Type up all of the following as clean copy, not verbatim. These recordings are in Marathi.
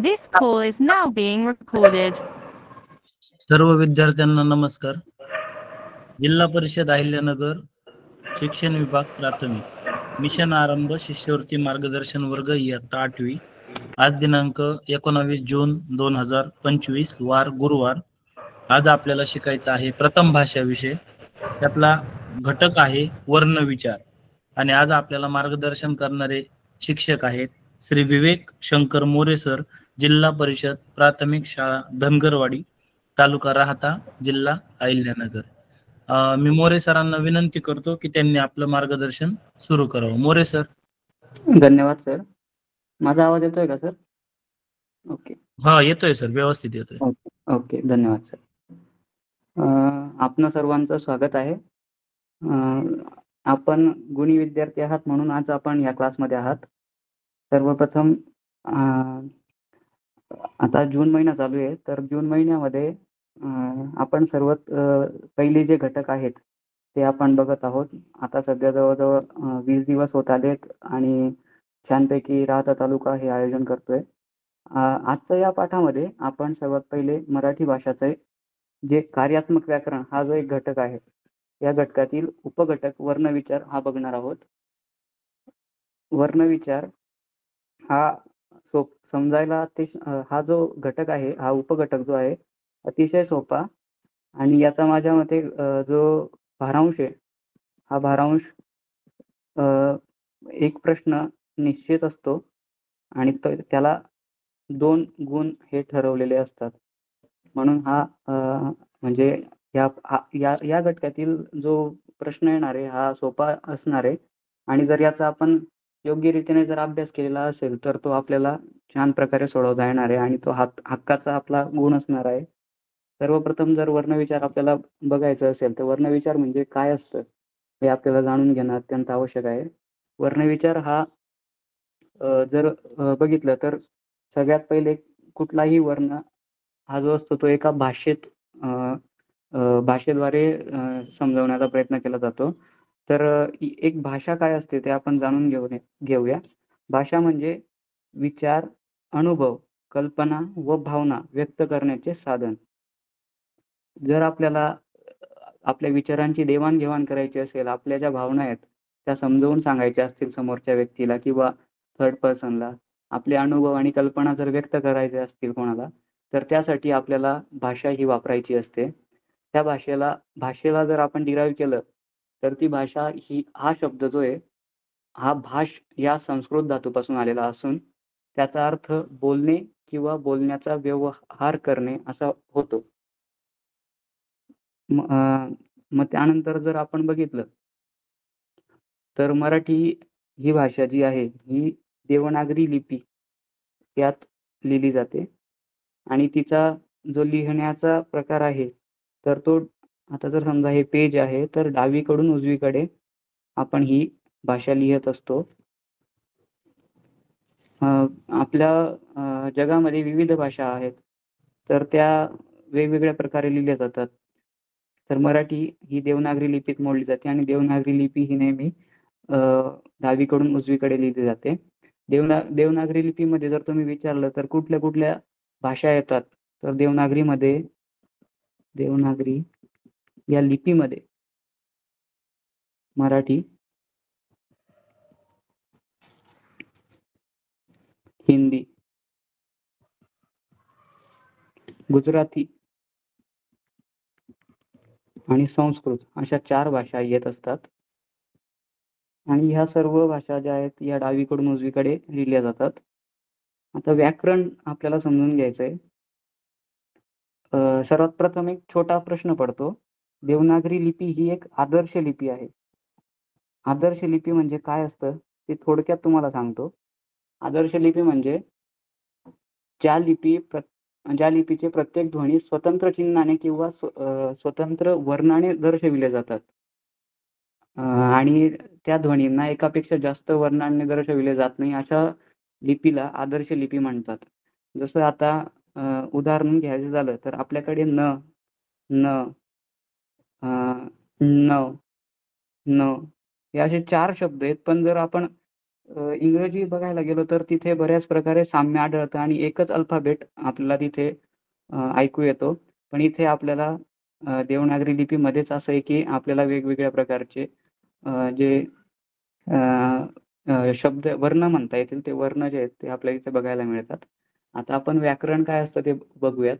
This call is now being recorded. सर्व विद्यार्थ्यांना नमस्कार. जिल्हा परिषद अहिल्यानगर शिक्षण विभाग प्राथमिक मिशन आरंभ शिष्यवृत्ती मार्गदर्शन वर्ग इयत्ता 8वी. आज दिनांक 19 जून 2025 वार गुरुवार. आज आपल्याला शिकायचं आहे प्रथम भाषा विषय. त्यातला घटक आहे वर्णविचार आणि आज आपल्याला मार्गदर्शन करणारे शिक्षक आहेत श्री विवेक शंकर मोरे सर, जिल्हा परिषद प्राथमिक शाळा धनगरवाडी, तालुका राहता, जिल्हा अहिल्यानगर. मी मोरे सरांना विनंती करतो की त्यांनी आपलं मार्गदर्शन सुरू करावं. मोरे सर. धन्यवाद सर. माझा आवाज येतोय का सर? ओके. हा, येतोय सर, व्यवस्थित येतोय. ओके, धन्यवाद सर. आपणा सर्वांचं स्वागत आहे. आपण गुणी विद्यार्थी आहात म्हणून आज आपण या क्लासमध्ये आहात. सर्वप्रथम आता जून महिना चालू आहे, तर जून महिन्यामध्ये आपण सर्वात पहिले जे घटक आहेत ते आपण बघत आहोत. आता सध्या जवळजवळ 20 दिवस होत आलेत आणि छानपैकी राहता तालुका हे आयोजन करतोय. आजच्या या पाठामध्ये आपण सर्वात पहिले मराठी भाषाचे जे कार्यात्मक व्याकरण हा जो एक घटक आहे, या घटकातील उपघटक वर्णविचार हा बघणार आहोत. वर्णविचार हा समजायला हा जो घटक आहे, हा उपघटक जो आहे अतिशय सोपा आणि याचा माझ्या मते जो भारांश आहे, हा भारांश एक प्रश्न निश्चित असतो आणि त्याला 2 गुण हे ठरवलेले असतात. म्हणून हा म्हणजे या घटकातील जो प्रश्न येणार आहे हा सोपा असणार आहे आणि जर याचा आपण योग्य रीतीने जर अभ्यास केलेला असेल तर तो आपल्याला छान प्रकारे सोडवता येणार आहे आणि तो हक्काचा आपला गुण असणार आहे. सर्वप्रथम जर वर्णविचार आपल्याला बघायचं असेल तर वर्णविचार म्हणजे काय असतं हे आपल्याला जाणून घेणं अत्यंत आवश्यक आहे. वर्णविचार हा जर बघितलं तर सगळ्यात पहिले कुठलाही वर्ण हा जो असतो तो एका भाषेद्वारे समजवण्याचा प्रयत्न केला जातो. तर एक भाषा काय असते ते आपण जाणून घेऊया. भाषा म्हणजे विचार, अनुभव, कल्पना व भावना व्यक्त करण्याचे साधन. जर आपल्याला आपल्या विचारांची देवाणघेवाण करायची असेल, आपल्या ज्या भावना आहेत त्या समजावून सांगायच्या असतील समोरच्या व्यक्तीला किंवा थर्ड पर्सनला, आपले अनुभव आणि कल्पना जर व्यक्त करायचे असतील कोणाला, तर त्यासाठी आपल्याला भाषा ही वापरायची असते. त्या भाषेला जर आपण डिराईव्ह केलं तर ती भाषा हा शब्द जो आहे हा भाष या संस्कृत धातूपासून आलेला असून त्याचा अर्थ बोलणे किंवा बोलण्याचा व्यवहार करणे असा होतो. मग त्यानंतर जर आपण बघितलं तर मराठी ही भाषा जी आहे ही देवनागरी लिपी यात लिहिली जाते आणि तिचा जो लिहिण्याचा प्रकार आहे तर तो आता जर समजा हे पेज आहे तर डावीकडून उजवीकडे आपण ही भाषा लिहित असतो. आपल्या जगामध्ये विविध भाषा आहेत तर त्या वेगवेगळ्या प्रकारे लिहिल्या जातात. तर मराठी ही देवनागरी लिपीत मोडली जाते आणि देवनागरी लिपी ही नेहमी डावीकडून उजवीकडे लिहिली जाते. देवनागरी लिपीमध्ये जर तुम्ही विचारलं तर कुठल्या कुठल्या भाषा येतात तर देवनागरी या लिपीमध्ये मराठी, हिंदी, गुजराती आणि संस्कृत अशा 4 भाषा येत असतात आणि ह्या सर्व भाषा ज्या आहेत या डावीकडून उजवीकडे लिहिल्या जातात. आता व्याकरण आपल्याला समजून घ्यायचंय. सर्वात प्रथम एक छोटा प्रश्न पडतो. देवनागरी लिपी ही एक आदर्श लिपी आहे. आदर्श लिपी म्हणजे काय असतं ते थोडक्यात तुम्हाला सांगतो. आदर्श लिपी म्हणजे ज्या लिपीचे प्रत्येक ध्वनी स्वतंत्र चिन्हाने किंवा स्वतंत्र वर्णाने दर्शविले जातात आणि त्या ध्वनींना एकापेक्षा जास्त वर्णांनी दर्शविले जात नाही अशा लिपीला आदर्श लिपी म्हणतात. जसं आता उदाहरण घ्यायचं झालं तर आपल्याकडे न, न, न हे असे 4 शब्द आहेत. पण जर आपण इंग्रजी बघायला गेलो तर तिथे बऱ्याच प्रकारे साम्य आढळतं आणि एकच अल्फाबेट आपल्याला तिथे ऐकू येतो. पण इथे आपल्याला देवनागरी लिपीमध्येच असं आहे की आपल्याला वेगवेगळ्या प्रकारचे जे अ, शब्द वर्ण म्हणता येतील ते वर्ण जे आहेत ते आपल्याला इथे बघायला मिळतात. आता आपण व्याकरण काय असतं ते बघूयात.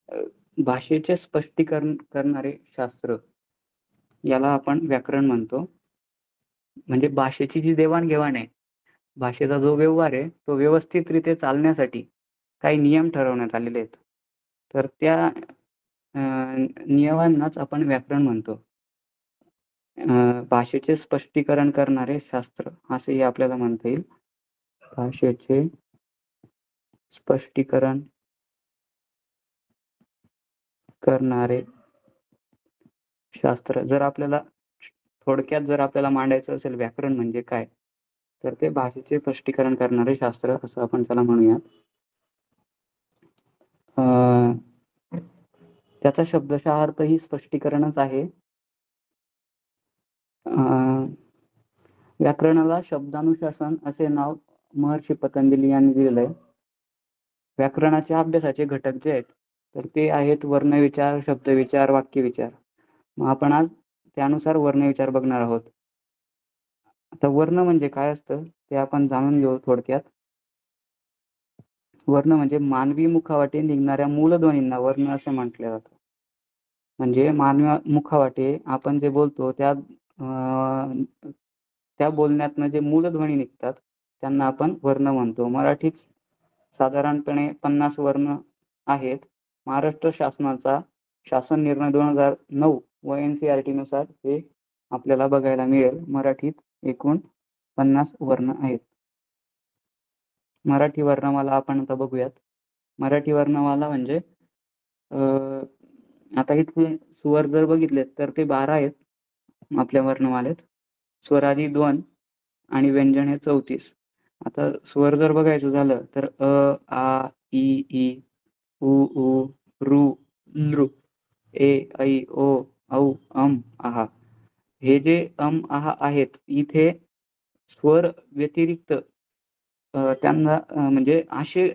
अ, भाषेचे स्पष्टीकरण करणारे शास्त्र याला आपण व्याकरण म्हणतो. म्हणजे भाषेची जी देवाण-घेवाण आहे, भाषेचा जो व्यवहार आहे, तो व्यवस्थितरीत्या चालण्यासाठी काही नियम ठरवण्यात आलेले आहेत. तर त्या नियमांनाच आपण व्याकरण म्हणतो. भाषेचे स्पष्टीकरण करणारे शास्त्र असेही आपल्याला म्हणता येईल. भाषेचे स्पष्टीकरण करणारे शास्त्र. जर आपल्याला थोडक्यात जर आपल्याला मांडायचं असेल व्याकरण म्हणजे काय? तर ते भाषेचे स्पष्टीकरण करणारे शास्त्र असं आपण त्याला म्हणूयात. त्याचा शब्दशः अर्थ ही स्पष्टीकरणच आहे. व्याकरणाला शब्दानुशासन असे नाव महर्षी पतंजली यांनी दिलेलं आहे. व्याकरणाच्या अभ्यासाचे घटक जे आहेत तर ते आहेत वर्णविचार, शब्दविचार, वाक्यविचार. मग आपण आज त्यानुसार वर्णविचार बघणार आहोत. आता वर्ण म्हणजे काय असतं ते आपण जाणून घेऊ थोडक्यात. वर्ण म्हणजे मानवी मुखावाटे निघणाऱ्या मूलध्वनींना वर्ण असे म्हटले जातं. म्हणजे मानवी मुखावाटे आपण जे बोलतो त्या बोलण्यातनं जे मूलध्वनी निघतात त्यांना आपण वर्ण म्हणतो. मराठीत साधारणपणे 50 वर्ण आहेत. महाराष्ट्र शासनाचा शासन निर्णय 2009 व NCERT नुसार हे आपल्याला बघायला मिळेल. मराठीत एकूण 50 वर्ण आहेत. मराठी वर्णमाला आपण आता बघूयात. मराठी वर्णमाला म्हणजे आता इथे स्वर जर बघितले तर ते 12 आहेत आपल्या वर्णमालेत. स्वरादी 2 आणि व्यंजन हे 34. आता स्वर जर बघायचं झालं तर अ, आ, इ, ई, उ, ऊ, ऋ, लृ, ए, ऐ, ओ, औ, आहा. हे जे आहा आहेत इथे स्वर व्यतिरिक्त त्यांना म्हणजे असे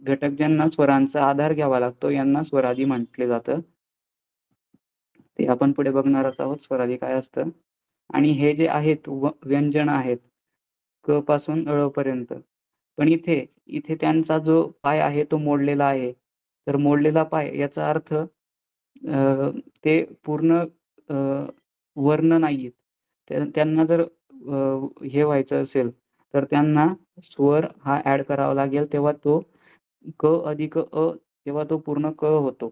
घटक ज्यांना स्वरांचा आधार घ्यावा लागतो यांना स्वरादी म्हटले जातं. ते आपण पुढे बघणारच आहोत स्वरादी काय असतं. आणि हे जे आहेत व्यंजन आहेत क पासून ळ पर्यंत. पण इथे त्यांचा जो पाय आहे तो मोडलेला आहे. तर मोडलेला पाय याचा अर्थ ते पूर्ण वर्ण नाहीयेत. त्यांना जर हे व्हायचं असेल तर त्यांना स्वर हा ॲड करावा लागेल तेव्हा तो क अधिक अ तेव्हा तो पूर्ण क होतो.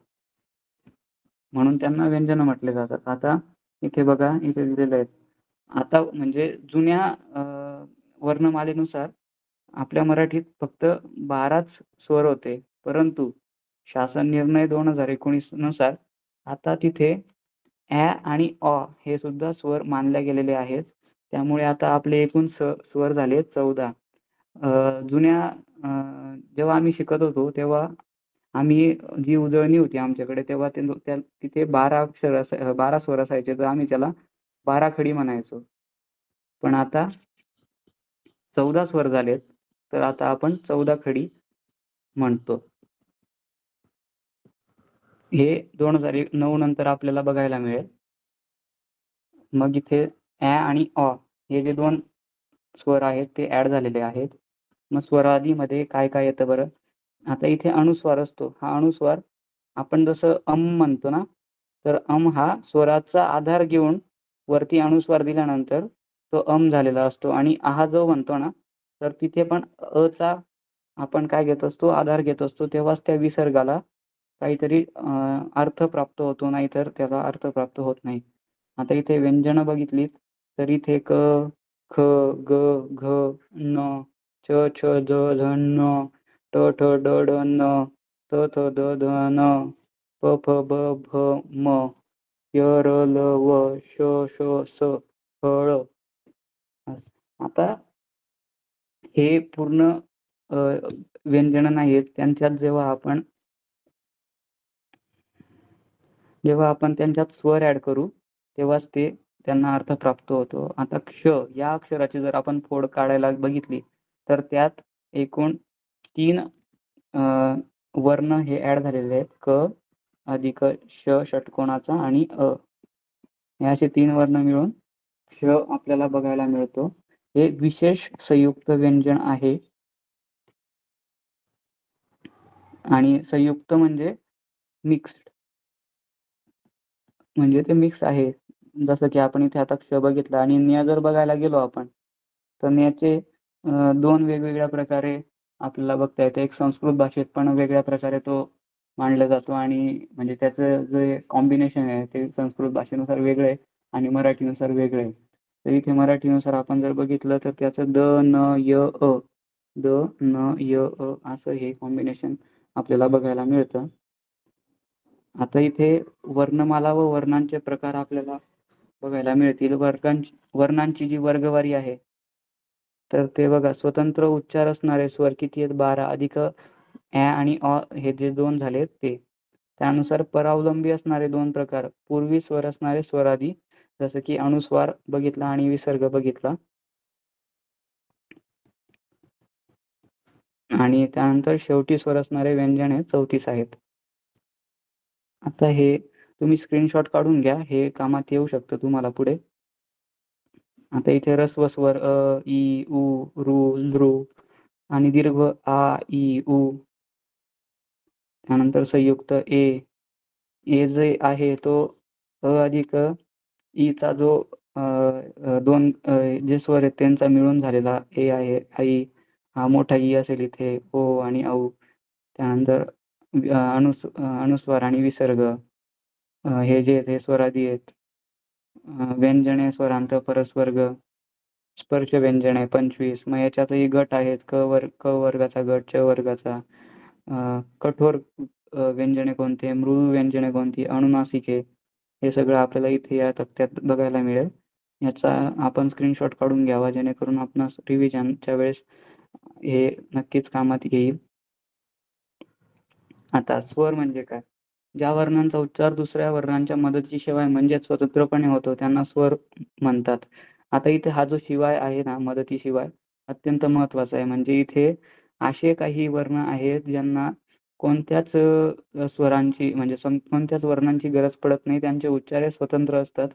म्हणून त्यांना व्यंजन म्हटले जातात. आता इथे बघा इथे दिलेलं आहे. आता म्हणजे जुन्या वर्णमालेनुसार आपल्या मराठीत फक्त 12च स्वर होते. परंतु शासन निर्णय 2019 नुसार आता तिथे ॲ आणि ऑ हे सुद्धा स्वर मानले गेलेले आहेत. त्यामुळे आता आपले एकूण स्वर झाले 14. जुन्या जेव्हा आम्ही शिकत होतो तेव्हा आम्ही जी उजळणी होती आमच्याकडे तेव्हा तिथे 12 स्वर असायचे तर आम्ही त्याला 12 खडी म्हणायचो. पण आता 14 स्वर झालेत तर आता आपण 14 खडी म्हणतो. हे 2009 नंतर आपल्याला बघायला मिळेल. मग इथे ॲ आणि ऑ हे जे 2 स्वर आहेत ते ॲड झालेले आहेत. मग स्वरादीमध्ये काय काय येतं बरं? आता इथे अनुस्वार असतो. हा अनुस्वार आपण जसं म्हणतो ना, तर हा स्वराचा आधार घेऊन वरती अनुस्वार दिल्यानंतर तो झालेला असतो आणि आहा जो म्हणतो ना, तर तिथे पण चा आपण काय घेत असतो, आधार घेत असतो. तेव्हाच त्या विसर्गाला काहीतरी अर्थ प्राप्त होतो, नाहीतर त्याला अर्थ प्राप्त होत नाही. आता इथे व्यंजनं बघितलीत तर इथे क, ख, ग, घ, न, छ, छ, ज, झ, न, ट, ठ, ड, ढ, न, त, थ, द, ध, न, प, फ, ब, भ, म, य, र, ल, व, श, श, स, ह, ळ. आता हे पूर्ण व्यंजन नाहीत. त्यांच्यात जेव्हा आपण त्यांच्यात स्वर ॲड करू तेव्हाच ते त्यांना अर्थ प्राप्त होतो. आता क्ष या अक्षराची जर आपण फोड काढायला बघितली तर त्यात एकूण 3 वर्ण हे ॲड झालेले आहेत. क अधिक श षटकोनाचा आणि अ. हे असे 3 वर्ण मिळून क्ष आपल्याला बघायला मिळतो. हे विशेष संयुक्त व्यंजन आहे. आणि संयुक्त म्हणजे मिक्स्ड. म्हणजे ते मिक्स आहे. जसं की आपण इथे आता क्ष बघितला आणि न्य जर बघायला गेलो आपण, तर न्याचे 2 वेगवेगळ्या प्रकारे आपल्याला बघता येतं. एक संस्कृत भाषेत पण वेगळ्या प्रकारे तो मांडला जातो आणि म्हणजे त्याचं जे कॉम्बिनेशन आहे ते संस्कृत भाषेनुसार वेगळं आहे आणि मराठीनुसार वेगळं आहे. तर इथे मराठीनुसार आपण जर बघितलं तर त्याचं द, न, य, अ. द, न, य, अ असं हे कॉम्बिनेशन आपल्याला बघायला मिळतं. आता इथे वर्णमाला व वर्णांचे प्रकार आपल्याला बघायला मिळतील. वर्णांची जी वर्गवारी आहे तर ते बघा, स्वतंत्र उच्चार असणारे स्वर किती आहेत? 12 अधिक ॲ आणि अ हे जे 2 झालेत ते. त्यानुसार परावलंबी असणारे 2 प्रकार, पूर्वी स्वर असणारे स्वरादी, जसं की अनुस्वार बघितला आणि विसर्ग बघितला. आणि त्यानंतर शेवटी स्वर असणारे व्यंजने 34 आहेत. आता हे तुम्ही स्क्रीनशॉट काढून घ्या. हे कामात येऊ शकतं तुम्हाला पुढे. आता इथे ऱ्हस्व स्वर अ, इ, उ, ऋ, लृ आणि दीर्घ आ, इ, उ. त्यानंतर संयुक्त ए. ए जे आहे तो अ अधिक ईचा जो 2 जे स्वर आहेत त्यांचा मिळून झालेला ए आहे. आई हा मोठा ई असेल इथे. ओ आणि औ. त्यानंतर अनुस्वार आणि विसर्ग हे जे आहेत हे स्वरादी आहेत. व्यंजने, स्वरांत, परस्वर्ग, स्पर्श व्यंजने 25. मग याच्यातही गट आहेत. क वर्गाचा गट, च वर्गाचा. कठोर व्यंजने कोणते, मृदू व्यंजने कोणती, अनुनासिके, हे सगळं आपल्याला इथे या तक्त्यात बघायला मिळेल. याचा आपण स्क्रीनशॉट काढून घ्यावा जेणेकरून आपणास रिव्हिजनच्या वेळेस हे नक्कीच कामात येईल. आता स्वर म्हणजे काय? ज्या वर्णांचा उच्चार दुसऱ्या वर्णांच्या मदतीशिवाय म्हणजेच स्वतंत्रपणे होतो त्यांना स्वर म्हणतात. आता इथे हा जो शिवाय आहे ना, मदतीशिवाय, अत्यंत महत्त्वाचा आहे. म्हणजे इथे असे काही वर्ण आहेत ज्यांना कोणत्याच स्वरांची म्हणजे कोणत्याच वर्णांची गरज पडत नाही. त्यांचे उच्चार हे स्वतंत्र असतात.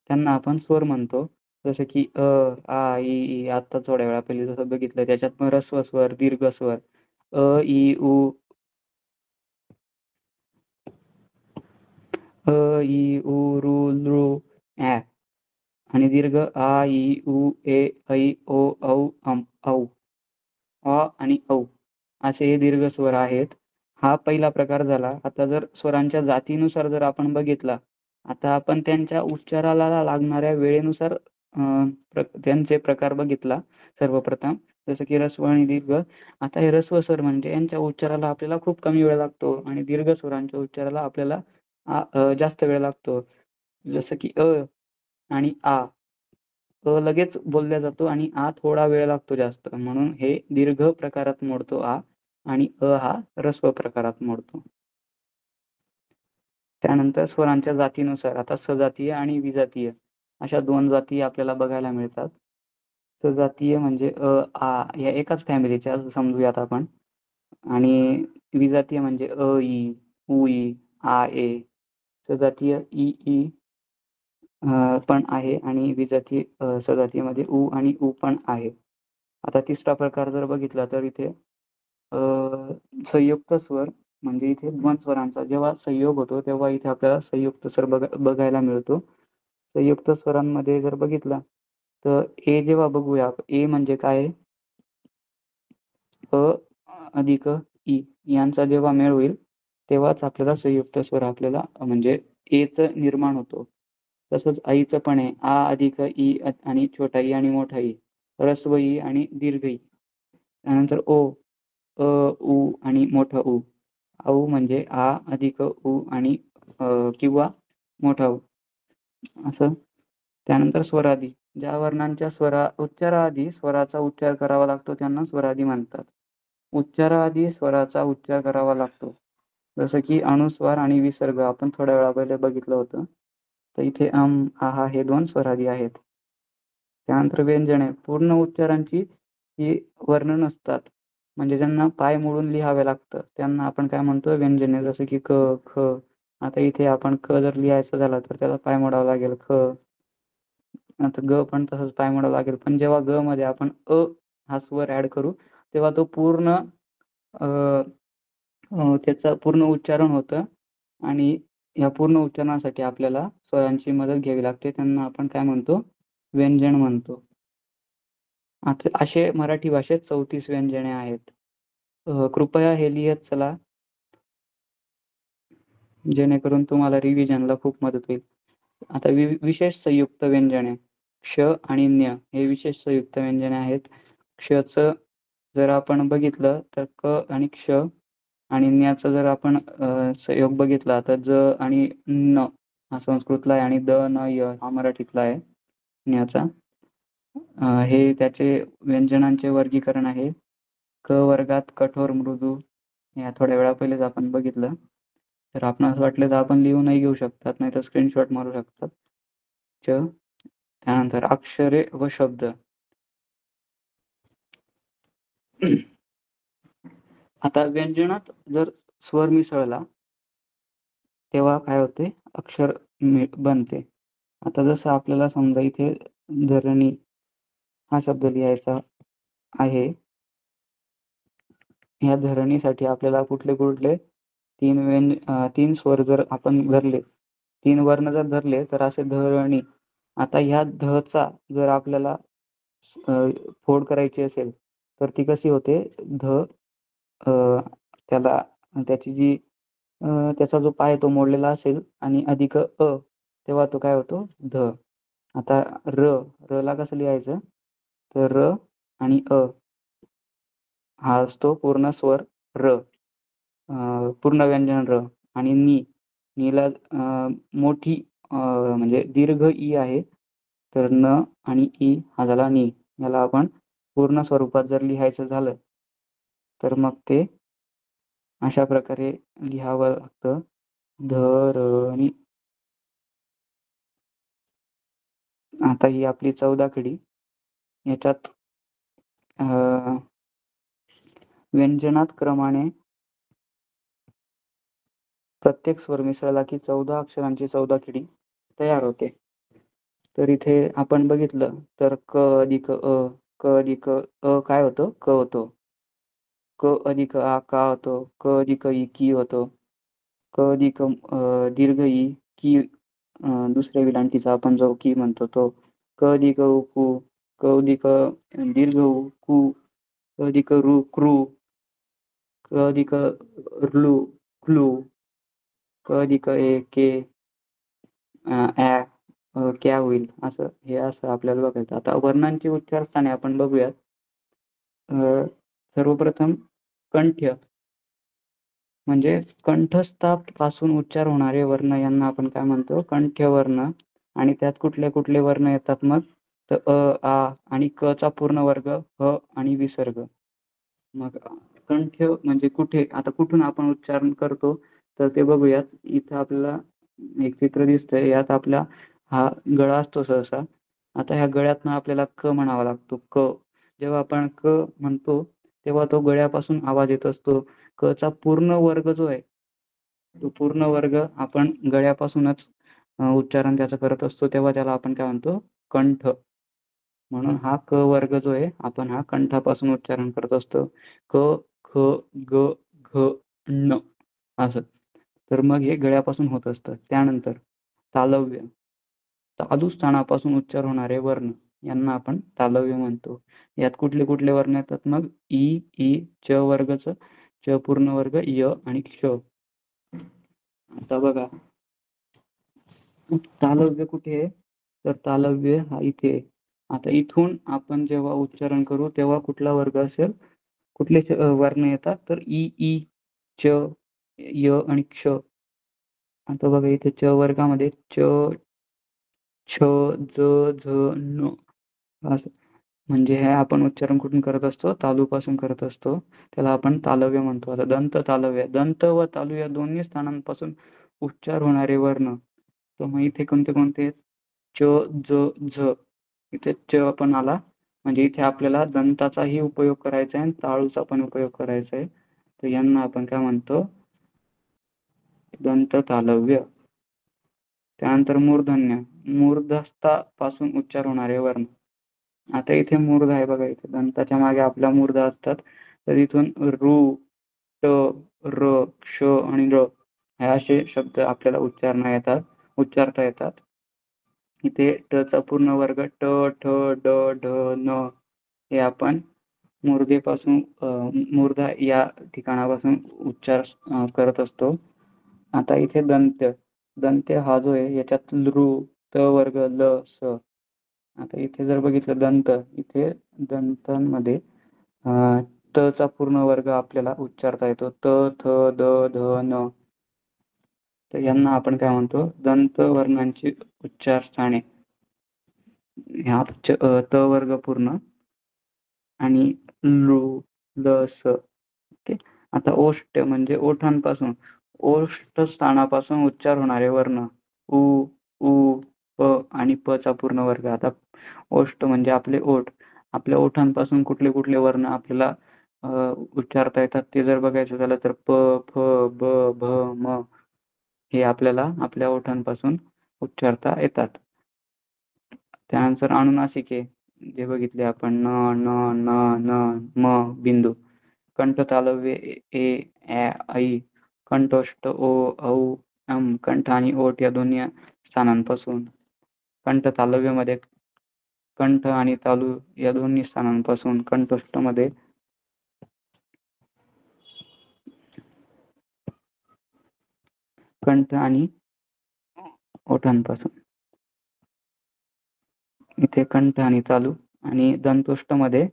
त्यांना आपण स्वर म्हणतो. जसं की अ, आ, इ, ई आत्ता थोड्या वेळा पहिले जसं बघितलं. त्याच्यात मग ऱ्हस्व स्वर, दीर्घ स्वर अ, इ, उ, अ, इ, उ, ऋ, लृ, ॲ. आणि दीर्घ आ, इ, उ, ए, ऐ, ओ, औ, औ. अ आणि औ असे हे दीर्घ स्वर आहेत. हा पहिला प्रकार झाला. आता जर स्वरांच्या जातीनुसार जर आपण बघितला, आता आपण त्यांच्या उच्चाराला लागणाऱ्या वेळेनुसार त्यांचे प्रकार बघितला सर्वप्रथम. जसं की ऱ्हस्व आणि दीर्घ. आता हे ऱ्हस्व स्वर म्हणजे यांच्या उच्चाराला आपल्याला खूप कमी वेळ लागतो आणि दीर्घ स्वरांच्या उच्चाराला आपल्याला जास्त वेळ लागतो. जसं की अ आणि आ. अ लगेच बोलला जातो आणि आ थोडा वेळ लागतो जास्त. म्हणून हे दीर्घ प्रकारात मोडतो आ आणि अ हा ऱ्हस्व प्रकारात मोडतो. त्यानंतर स्वरांच्या जातीनुसार आता सजातीय आणि विजातीय अशा 2 जाती आपल्याला बघायला मिळतात. सजातीय म्हणजे अ, आ या एकाच फॅमिलीच्या असं समजूयात आपण. आणि विजातीय म्हणजे अ, ई, उ, ई, आ, ए. सजातीय इ, ई पण आहे आणि विजातीय सजातीयमध्ये उ आणि उ पण आहे. आता तिसरा प्रकार जर बघितला तर इथे अ, संयुक्त स्वर म्हणजे इथे 2 स्वरांचा जेव्हा संयोग होतो तेव्हा इथे आपल्याला संयुक्त स्वर बघायला मिळतो. संयुक्त स्वरांमध्ये जर बघितला तर ए जेव्हा बघूया, ए म्हणजे काय आहे? अ अधिक ई यांचा जेव्हा मेळ होईल तेव्हाच आपल्याला संयुक्त स्वर आपल्याला म्हणजे एचं निर्माण होतो. तसंच आईचं पण आहे. आ अधिक ई आणि छोटा ई आणि मोठा ई. ऱ्हस्व ई आणि दीर्घ ई. त्यानंतर ओ, अ, उ आणि मोठा उ. औ म्हणजे आ अधिक उ आणि किंवा मोठा उ असं. त्यानंतर स्वरादी. ज्या वर्णांच्या उच्चाराआधी स्वराचा उच्चार करावा लागतो त्यांना स्वरादी म्हणतात. उच्चाराआधी स्वराचा उच्चार करावा लागतो. जसं की अनुस्वार आणि विसर्ग आपण थोड्या वेळा पहिले बघितलं होतं. तर इथे आहा हे 2 स्वरादी आहेत. त्यानंतर व्यंजने पूर्ण उच्चारांची ही वर्ण नसतात. म्हणजे ज्यांना पाय मोडून लिहावे लागतं त्यांना आपण काय म्हणतो व्यंजने. जसं की क, ख. आता इथे आपण क जर लिहायचं झालं तर त्याला पाय मोडावा लागेल ख. आता ग पण तसंच पाय मोडावा लागेल. पण जेव्हा ग मध्ये आपण हा स्वर ऍड करू तेव्हा तो पूर्ण त्याचं पूर्ण उच्चारण होतं आणि या पूर्ण उच्चारणासाठी आपल्याला स्वरांची मदत घ्यावी लागते. त्यांना आपण काय म्हणतो व्यंजन म्हणतो. आता असे मराठी भाषेत 34 व्यंजने आहेत. कृपया हे लिहत चला जेणेकरून तुम्हाला रिव्हिजनला खूप मदत होईल. आता विशेष संयुक्त व्यंजने क्ष आणि ञ हे विशेष संयुक्त व्यंजने आहेत. क्षचं जर आपण बघितलं तर क आणि क्ष आणि ञचं जर आपण संयोग बघितला तर ज आणि न हा संस्कृतला आहे आणि द न य हा मराठीतला आहे ञचा. हे त्याचे व्यंजनांचे वर्गीकरण आहे. क वर्गात कठोर मृदू या थोड्या वेळा पहिलेच आपण बघितलं. तर आपणास वाटले तर आपण लिहूनही घेऊ शकतात नाही तर स्क्रीनशॉट मारू शकतात. च त्यानंतर अक्षरे व शब्द. आता व्यंजनात जर स्वर मिसळला तेव्हा काय होते अक्षर बनते. आता जसं आपल्याला समजा इथे धरणी हा शब्द लिहायचा आहे. या धरणीसाठी आपल्याला कुठले कुठले तीन स्वर जर आपण धरले 3 वर्ण जर धरले तर असे धरणी. आता ह्या धचा जर आपल्याला फोड करायची असेल तर ती कशी होते ध त्याला त्याची जी त्याचा जो पाय तो मोडलेला असेल आणि अधिक तेव्हा तो काय होतो ध. आता र ला कसं लिहायचं तर र आणि हा असतो पूर्ण स्वर र. पूर्ण व्यंजन र. आणि नीला मोठी म्हणजे दीर्घ ई आहे तर न आणि ई हा झाला नी. याला आपण पूर्ण स्वरूपात जर लिहायचं झालं तर मग ते अशा प्रकारे लिहावं लागतं धरणी. आता ही आपली 14 कडी. याच्यात व्यंजनात क्रमाने प्रत्येक स्वर मिसळला की 14 अक्षरांची 14 कडी तयार होते. तर इथे आपण बघितलं तर क अधिक काय होतं क होतो. क अधिक आ का होतो. क अधिक ई की होतो. क अधिक दीर्घ ई की दुसऱ्या विलांटीचा आपण जो की म्हणतो तो. क अधिक उ कु. क अधिक दीर्घ उ कु. क अधिक रु क्रू. क अधिक ऋ क्लू. क अधिक ए के क्या होईल असं हे असं आपल्याला बघायचं. आता वर्णांची उच्चारस्थाने आपण बघूयात. सर्वप्रथम कंठ्य म्हणजे कंठस्थापासून उच्चार होणारे वर्ण यांना आपण काय म्हणतो कंठ्य वर्ण. आणि त्यात कुठले कुठले वर्ण येतात मग तर आ आणि क चा पूर्ण वर्ग ह आणि विसर्ग. मग कंठ्य म्हणजे कुठे आता कुठून आपण उच्चारण करतो तर ते बघूयात. इथं आपल्याला एक चित्र दिसतंय. यात आपला हा गळा असतो सहसा. आता ह्या गळ्यातनं आपल्याला क म्हणावा लागतो क. जेव्हा आपण क म्हणतो तेव्हा तो गळ्यापासून आवाज येत असतो. क चा पूर्ण वर्ग जो आहे तो पूर्ण वर्ग आपण गळ्यापासूनच उच्चारण त्याचं करत असतो तेव्हा त्याला आपण काय म्हणतो कंठ. म्हणून हा क वर्ग जो आहे आपण हा कंठापासून उच्चारण करत असतो. क ख ग घ ण असं. तर मग हे गळ्यापासून होत असतं. त्यानंतर तालव्य. तालू स्थानापासून उच्चार होणारे वर्ण यांना आपण तालव्य म्हणतो. यात कुठले कुठले वर्ण येतात मग ई च वर्गच च पूर्ण वर्ग य आणि क्ष. आता बघा तालव्य कुठे आहे तर तालव्य हा इथे. आता इथून आपण जेव्हा उच्चारण करू तेव्हा कुठला वर्ग असेल कुठले वर्ण येतात तर ई च य आणि क्ष. आता बघा इथे च वर्गामध्ये च छ ज झ न असं. म्हणजे हे आपण उच्चारण कुठून करत असतो तालूपासून करत असतो. त्याला आपण तालव्य म्हणतो. आता दंत तालव्य. दंत व तालू या दोन्ही स्थानांपासून उच्चार होणारे वर्ण तर मग इथे कोणते कोणते आहेत? च, ज, झ. इथे च पण आला, म्हणजे इथे आपल्याला दंताचाही उपयोग करायचा आहे आणि ताळूचा पण उपयोग करायचा आहे. तर यांना आपण काय म्हणतो? दंत तालव्य. त्यानंतर मूर्धन्य, मूर्धस्थापासून उच्चार होणारे वर्ण. आता इथे मूर्ध आहे बघा, इथे दंताच्या मागे आपल्या मूर्ध असतात. तर इथून रू, ट, र, क्ष आणि र हे असे शब्द आपल्याला उच्चारता येतात. इथे ट चा पूर्ण वर्ग ट, ठ, ड, ढ, न हे आपण मूर्धेपासून मूर्धा या ठिकाणापासून उच्चार करत असतो. आता इथे दंत्य हा जो आहे याच्यात लृ, त वर्ग, ल, स. आता इथे जर बघितलं दंत, इथे दंतांमध्ये त चा पूर्ण वर्ग आपल्याला उच्चारता येतो. त, थ, द, ध, न. तर यांना आपण काय म्हणतो? दंत वर्णांची उच्चार स्थाने. ह्या त वर्ग पूर्ण आणि लृ, ल, स. ओके. आता ओष्ठ म्हणजे ओठांपासून, ओष्ठ स्थानापासून उच्चार होणारे वर्ण उ, उ, प आणि प चा पूर्ण वर्ग. आता ओष्ठ म्हणजे आपले ओठ. आपल्या ओठांपासून कुठले कुठले वर्ण आपल्याला उच्चारता येतात ते जर बघायचं झालं तर प, फ, ब, भ, म हे आपल्याला आपल्या ओठांपासून उच्चारता येतात. त्यानंतर अनुनासिके जे बघितले आपण न, न, न, न, म बिंदू. कंठ तालव्य ए, ॲ, ऐ. कंठोष्ठ ओ, औ, अम. कंठ आणि ओठ या दोन्ही स्थानांपासून. कंठ तालव्यामध्ये कंठ आणि तालु या दोन्ही स्थानांपासून. कंठोष्ठमध्ये कंठ आणि ओठांपासून. इथे कंठ आणि तालु आणि दंतोष्ठमध्ये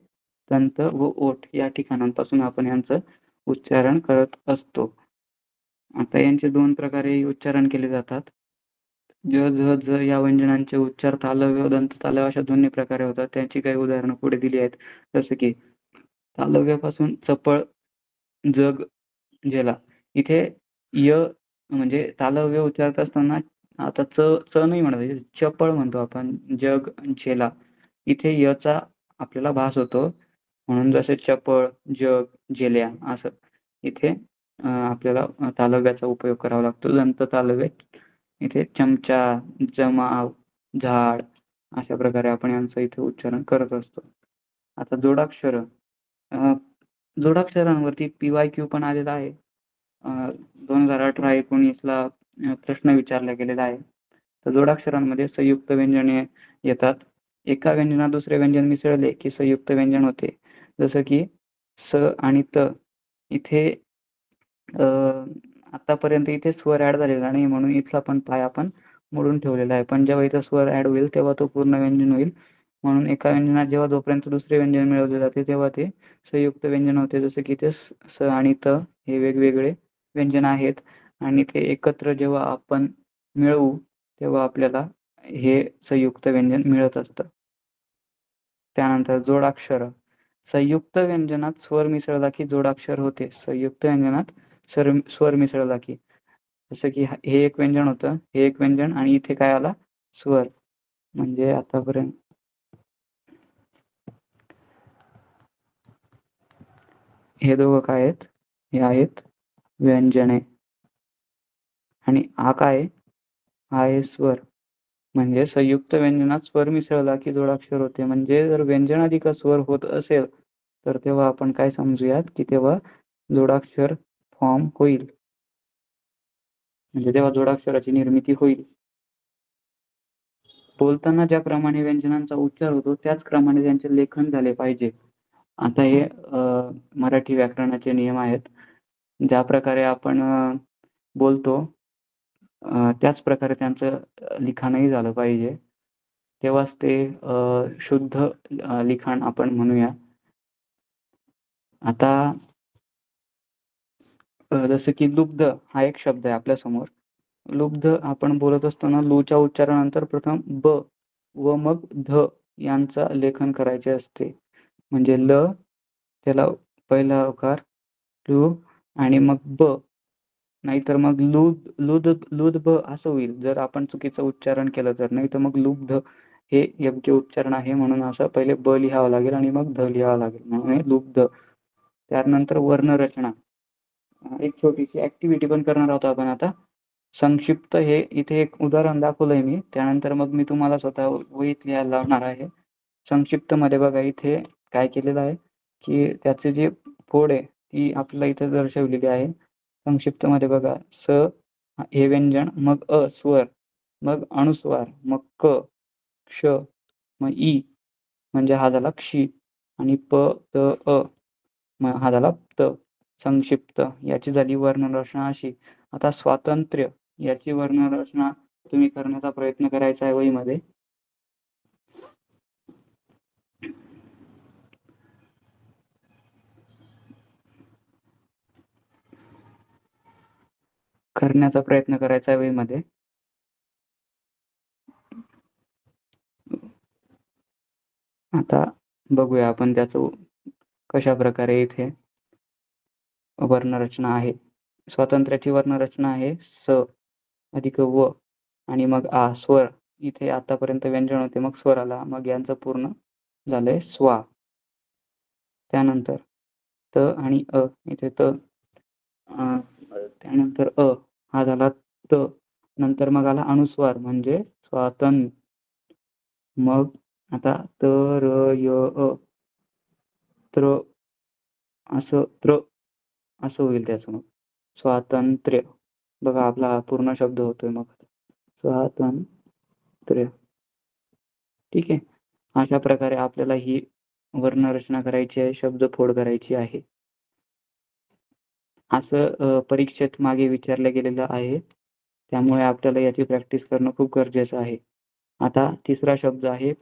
दंत व ओठ या ठिकाणांपासून आपण यांचं उच्चारण करत असतो. आता यांचे दोन प्रकारे उच्चारण केले जातात. ज, झ, झ या व्यंजनांचे उच्चार तालव्य व दंत तालव्य अशा दोन्ही प्रकारे होतात. त्यांची काही उदाहरणं पुढे दिली आहेत. जसं की तालव्यापासून चपळ, जग, जेला. इथे य म्हणजे तालव्य उच्चारत असताना आता च नाही म्हणत, चपळ म्हणतो आपण. जग, जेला. इथे यचा आपल्याला भास होतो, म्हणून जसे चपळ, जग, जेल्या असं इथे आपल्याला तालव्याचा उपयोग करावा लागतो. दंत तालव्य इथे चमचा, जमाव, झाड अशा प्रकारे आपण यांचं इथे उच्चारण करत असतो. आता जोडाक्षर. जोडाक्षरांवरती PYQ पण आलेला आहे. 2018-19ला प्रश्न विचारला गेलेला आहे. तर जोडाक्षरांमध्ये संयुक्त व्यंजने येतात. एका व्यंजनात दुसरे व्यंजन मिसळले की संयुक्त व्यंजन होते. जसं की स आणि त. इथे आतापर्यंत इथे स्वर ऍड झालेला नाही, म्हणून इथला पण पाय आपण मोडून ठेवलेला आहे. पण जेव्हा इथं स्वर ऍड होईल तेव्हा तो पूर्ण व्यंजन होईल. म्हणून एका व्यंजनात जेव्हा जोपर्यंत दुसरे व्यंजन मिळवले जाते तेव्हा ते संयुक्त व्यंजन होते. जसं की ते स आणि त हे वेगवेगळे व्यंजन आहेत आणि ते एकत्र जेव्हा आपण मिळवू तेव्हा आपल्याला हे संयुक्त व्यंजन मिळत असतं. त्यानंतर जोडाक्षर. संयुक्त व्यंजनात स्वर मिसळला की जोडाक्षर होते. संयुक्त व्यंजनात स्वर मिसळला की. जसं की हे एक व्यंजन होतं, हे एक व्यंजन आणि इथे काय आला? स्वर. म्हणजे आतापर्यंत हे दोघं काय आहेत? हे आहेत व्यंजने. आणि हा काय आहे? हा आहे स्वर. म्हणजे संयुक्त व्यंजनात स्वर मिसळला की जोडाक्षर होते. म्हणजे जर व्यंजन अधिक स्वर होत असेल तर तेव्हा आपण काय समजूयात की तेव्हा जोडाक्षर फॉर्म होईल. म्हणजे तेव्हा जोडाक्षराची निर्मिती होईल. बोलताना ज्या क्रमाने व्यंजनांचा उच्चार होतो त्याच क्रमाने त्यांचे लेखन झाले पाहिजे. आता हे मराठी व्याकरणाचे नियम आहेत. ज्या प्रकारे आपण बोलतो त्याच प्रकारे त्यांचं लिखाणही झालं पाहिजे. तेव्हाच ते शुद्ध लिखाण आपण म्हणूया. आता जसं की लुब्ध हा एक शब्द आहे आपल्यासमोर. लुब्ध आपण बोलत असताना लूच्या उच्चारानंतर प्रथम ब व मग ध यांचा लेखन करायचे असते. म्हणजे ल त्याला पहिला उकार लू आणि मग ब नाहीतर मग लुद्भ असं होईल जर आपण चुकीचं उच्चारण केलं तर. नाही तर मग लुब्ध हे योग्य उच्चारण आहे म्हणून असं पहिले ब लिहावं लागेल आणि मग ध लिहावं लागेल म्हणून हे लुब्ध. त्यानंतर वर्णरचना. एक छोटीशी ऍक्टिव्हिटी पण करणार आहोत आपण आता. संक्षिप्त हे इथे एक उदाहरण दाखवलंय मी. त्यानंतर मग मी तुम्हाला स्वतः वहीत लिहायला लावणार आहे. संक्षिप्त मध्ये बघा इथे काय केलेलं आहे की त्याचे जे फोड आहे ती आपल्याला इथे दर्शवलेली आहे. संक्षिप्त मध्ये बघा स हे व्यंजन, मग अ स्वर, मग अनुस्वार, मग क, क्ष, मग ई म्हणजे हा झाला क्षी आणि प त अ मग हा झाला त. संक्षिप्त याची झाली वर्णरचना अशी. आता स्वातंत्र्य याची वर्णरचना तुम्ही करण्याचा प्रयत्न करायचा आहे वहीमध्ये. करण्याचा प्रयत्न करायचा आहे वहीमध्ये. आता बघूया आपण त्याचं कशा प्रकारे इथे वर्णरचना आहे. स्वातंत्र्याची वर्णरचना आहे स अधिक व आणि मग आ स्वर. इथे आतापर्यंत व्यंजन होते मग स्वर आला, मग यांचं पूर्ण झालंय स्वा. त्यानंतर त आणि अ इथे त, त्यानंतर अ हा झाला त. नंतर मग आला अनुस्वार म्हणजे स्वातन. मग आता त र य अ त्र असं होईल त्याचं मग स्वातंत्र्य. बघा आपला हा पूर्ण शब्द होतोय मग स्वातंत्र्य. ठीक आहे. अशा प्रकारे आपल्याला ही वर्णरचना करायची आहे, शब्दफोड करायची आहे. असं परीक्षेत मागे विचारलं गेलेलं आहे. त्यामुळे आपल्याला याची प्रॅक्टिस करणं खूप गरजेचं आहे. आता तिसरा शब्द आहे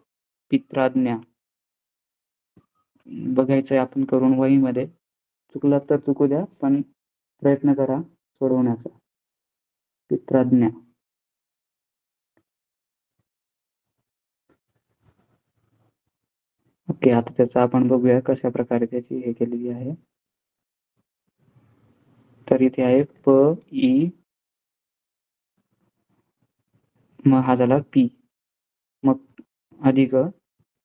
पित्राज्ञा. बघायचंय आपण करून वहीमध्ये. चुकलं तर चुकू द्या पण प्रयत्न करा सोडवण्याचा. पित्राज्ञा. ओके. आता त्याचं आपण बघूया कशा प्रकारे त्याची हे केलेली आहे. तर इथे आहे प ई, मग हा झाला पी, मग अधिक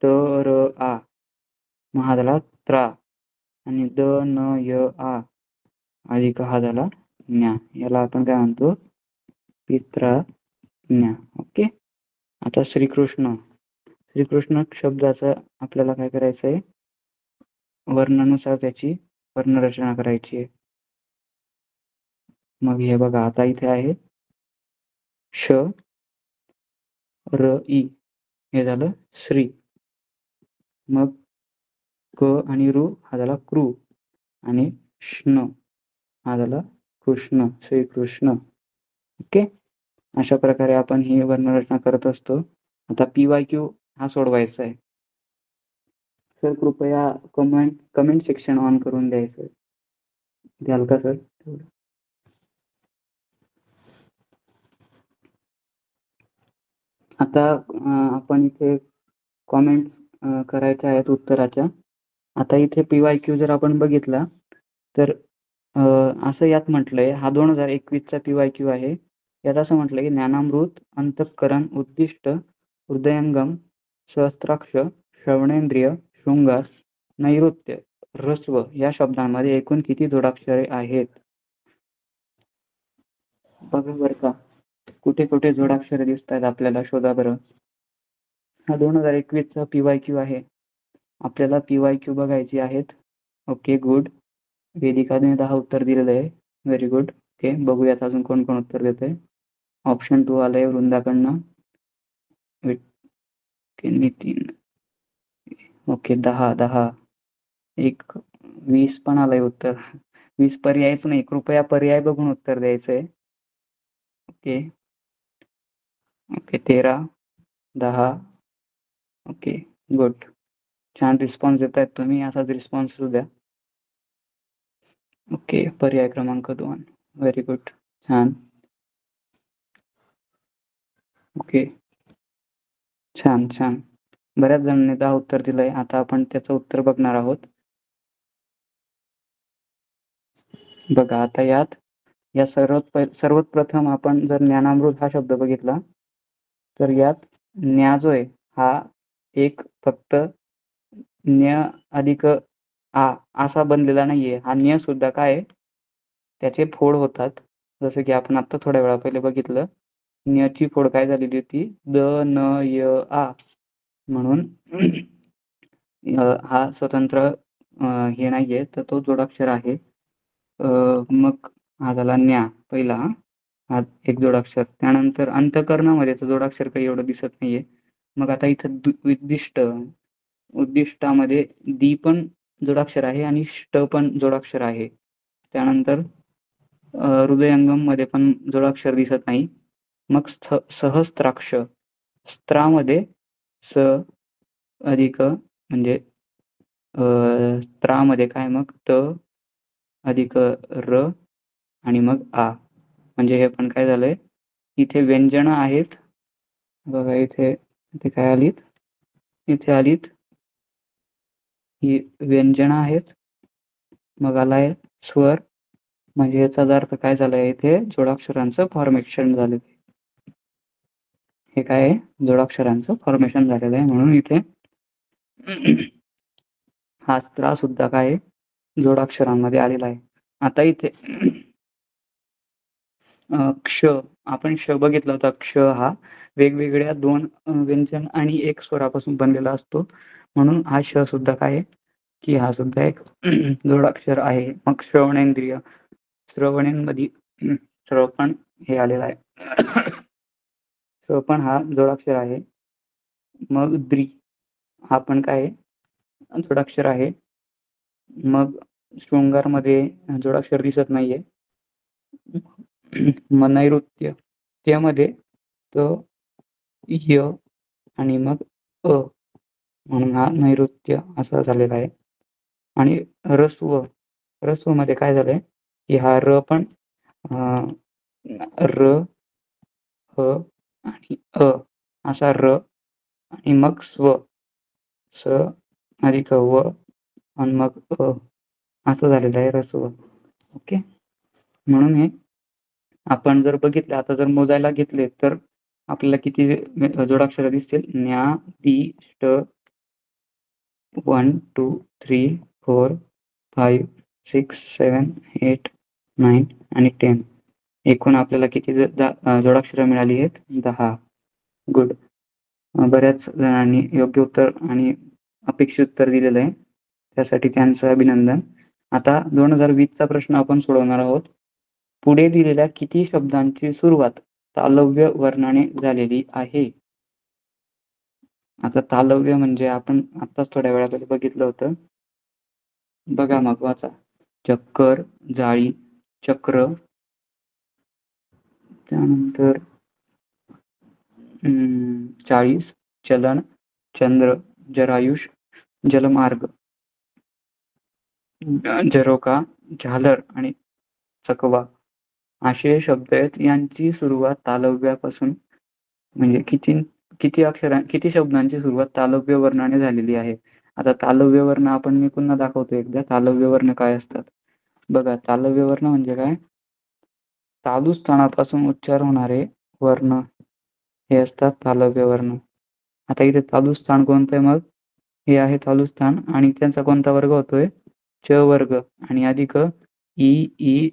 त र आ, मग हा झाला त्रा आणि द न य आ अधिक हा झाला ज्ञा. याला आपण काय म्हणतो पित्राज्ञा. ओके. आता श्रीकृष्ण. श्रीकृष्ण शब्दाचं आपल्याला काय करायचं आहे, वर्णानुसार त्याची वर्णरचना करायची आहे. मग हे बघा आता इथे आहे श र ई हे झालं श्री. मग क आणि रु हा झाला कृ आणि श्न हा झाला कृष्ण, श्रीकृष्ण. ओके. अशा प्रकारे आपण ही वर्णरचना करत असतो. आता PYQ हा सोडवायचा आहे. सर कृपया कमेंट सेक्शन ऑन करून द्यायचं. द्याल का सर? आता आपण इथे कॉमेंट्स करायच्या आहेत उत्तराच्या. आता इथे PYQ जर आपण बघितला तर असं यात म्हटलंय, हा 2021चा PYQ आहे. यात असं म्हटलंय की ज्ञानामृत, अंतःकरण, उद्दिष्ट, हृदयंगम, सहस्त्राक्ष, श्रवणेंद्रिय, शृंगार, नैऋत्य, ह्रस्व या शब्दांमध्ये एकूण किती जोडाक्षरे आहेत? बघा बरं का कुठे कुठे जोडाक्षरे दिसत आहेत आपल्याला, शोधा बरं. हा 2021चा PYQ आहे. आपल्याला PYQ बघायची आहेत. Okay good. वेदिकाने 10 उत्तर दिलेलं आहे. Very good. ओके. बघूयात अजून कोण कोण उत्तर देत आहे. ऑप्शन 2 आलंय वृंदाकडनं. नितीन. ओके 10 एक 20 पण आलंय उत्तर. 20 पर्यायच नाही, कृपया पर्याय बघून उत्तर द्यायचंय. Okay okay 13 10. Okay good. छान रिस्पॉन्स देत आहेत तुम्ही, असाच रिस्पॉन्स द्या. ओके पर्याय क्रमांक 2. Very good. छान. ओके छान छान. बऱ्याच जणांनी 10 उत्तर दिलंय. आता आपण त्याचं उत्तर बघणार आहोत. बघा आता यात या सर्वात प्रथम आपण जर ज्ञानामृत हा शब्द बघितला तर यात ज्ञा जो आहे हा एक फक्त ज्ञ अधिक आ असा बनलेला नाहीये. हा ज्ञ सुद्धा काय आहे, त्याचे फोड होतात. जसं की आपण आता थोड्या वेळा पहिले बघितलं. ज्ञची फोड काय झालेली होती, द न य आ म्हणून हा स्वतंत्र हे नाहीये, तर तो जोडाक्षर आहे. मग हा झाला ज्ञा पहिला, हा एक जोडाक्षर. त्यानंतर अंतःकरणामध्ये तर जोडाक्षर काही एवढं दिसत नाहीये. मग आता इथं उद्दिष्ट, उद्दिष्टामध्ये दी पण जोडाक्षर आहे आणि ष्ट पण जोडाक्षर आहे. त्यानंतर हृदयंगम मध्ये पण जोडाक्षर दिसत नाही. मग सहस्त्राक्ष, स्त्रामध्ये स अधिक म्हणजे त्रामध्ये काय मग त अधिक र आणि मग आ, म्हणजे हे पण काय झालंय, इथे व्यंजन आहेत बघा. इथे काय आलीत, इथे आलीत ही व्यंजन आहेत. मग आलाय स्वर, म्हणजे याचा अर्थ काय झालाय, इथे जोडाक्षरांचं फॉर्मेशन झालं. हे काय आहे, जोडाक्षरांचं फॉर्मेशन झालेलं आहे. म्हणून इथे हा स्त्रा सुद्धा काय आहे, जोडाक्षरांमध्ये आलेला आहे. आता इथे क्ष, आपण क्ष बघितला होता. क्ष हा वेगवेगळ्या 2 व्यंजन आणि 1 स्वरापासून बनलेला असतो. म्हणून हा श सुद्धा काय आहे, की हा सुद्धा एक जोडाक्षर आहे. मग श्रवणेंद्रिय, श्रवणेंमध्ये श्रवण हे आलेलं आहे. श्रवण हा जोडाक्षर आहे. मग द्री हा पण काय आहे, जोडाक्षर आहे. मग शृंगारमध्ये जोडाक्षर दिसत नाहीये. मग नैऋत्य, त्यामध्ये तो य आणि मग अ, म्हणून हा नैऋत्य असा झालेला आहे. आणि रस्व, रस्व मध्ये काय झालंय, की हा र पण र ह आणि अ असा र आणि मग स्व, स अधिक व आणि मग अ असं झालेलं आहे रस्व. ओके, म्हणून हे आपण जर बघितलं, आता जर मोजायला घेतले तर आपल्याला किती जोडाक्षर दिसतील. ज्ञा, दी, ष्ट, 1 2 3 4 5 6 7 8 9 आणि 10. एकूण आपल्याला किती जोडाक्षर मिळाली आहेत, 10. गुड. बऱ्याच जणांनी योग्य उत्तर आणि अपेक्षित उत्तर दिलेलं आहे, त्यासाठी त्यांचं अभिनंदन. आता 2020 चा प्रश्न आपण सोडवणार आहोत. पुढे दिलेल्या किती शब्दांची सुरुवात तालव्य वर्णाने झालेली आहे. आता तालव्य म्हणजे आपण आताच थोड्या वेळापूर्वी बघितलं होतं. बघा मग वाचा. चक्कर, जाळी, चक्र, त्यानंतर 40, चलन, चंद्र, जरायुष, जलमार्ग, झरोका, झालर आणि चकवा असे शब्द आहेत. यांची सुरुवात तालव्यापासून, म्हणजे किती शब्दांची सुरुवात तालव्य वर्णाने झालेली आहे. आता तालव्य वर्ण आपण मी पुन्हा दाखवतो एकदा. तालव्य वर्ण काय असतात बघा. तालव्य वर्ण म्हणजे काय, तालु स्थानापासून उच्चार होणारे वर्ण हे असतात तालव्य वर्ण. आता इथे तालु स्थान कोणतं आहे, मग हे आहे तालु स्थान आणि त्यांचा कोणता वर्ग होतोय, च वर्ग आणि अधिक ई ई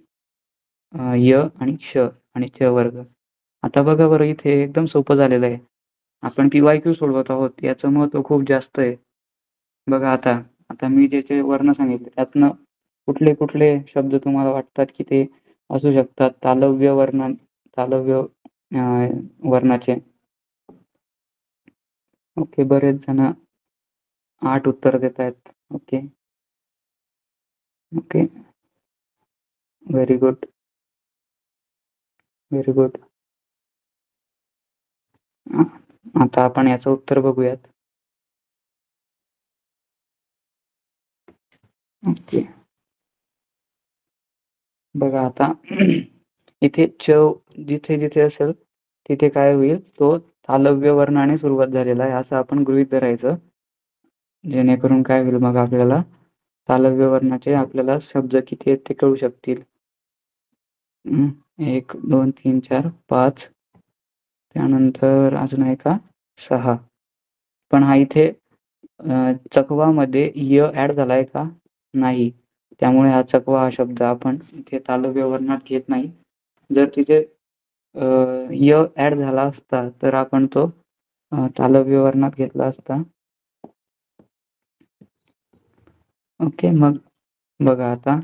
य आणि श आणि च वर्ग. आता बघा बरं, इथे एकदम सोपं झालेलं आहे. आपण PYQ सोडवत आहोत, याचं महत्व खूप जास्त आहे. बघा आता आता मी जे वर्ण सांगितले त्यातनं कुठले कुठले शब्द तुम्हाला वाटतात की ते असू शकतात तालव्य वर्णाचे. ओके, बरेच जण 8 उत्तर देत आहेत. Okay okay, very good very good. आता आपण याचं उत्तर बघूयात. ओके, बघा आता इथे च जिथे जिथे असेल तिथे काय होईल, तो तालव्य वर्णाने सुरुवात झालेला आहे असं आपण गृहीत धरायचं. जेणेकरून काय होईल, मग आपल्याला तालव्य वर्णाचे आपल्याला शब्द किती आहेत ते कळू शकतील. 1 2 3 4 5 त्यानंतर अजून आहे का 6. पण हा इथे चकवामध्ये य ॲड झालाय का? नाही. त्यामुळे हा चकवा हा शब्द आपण इथे तालव्य वर्णात घेत नाही. जर तिथे य ॲड झाला असता तर आपण तो तालव्य वर्णात घेतला असता. ओके, मग बघा आता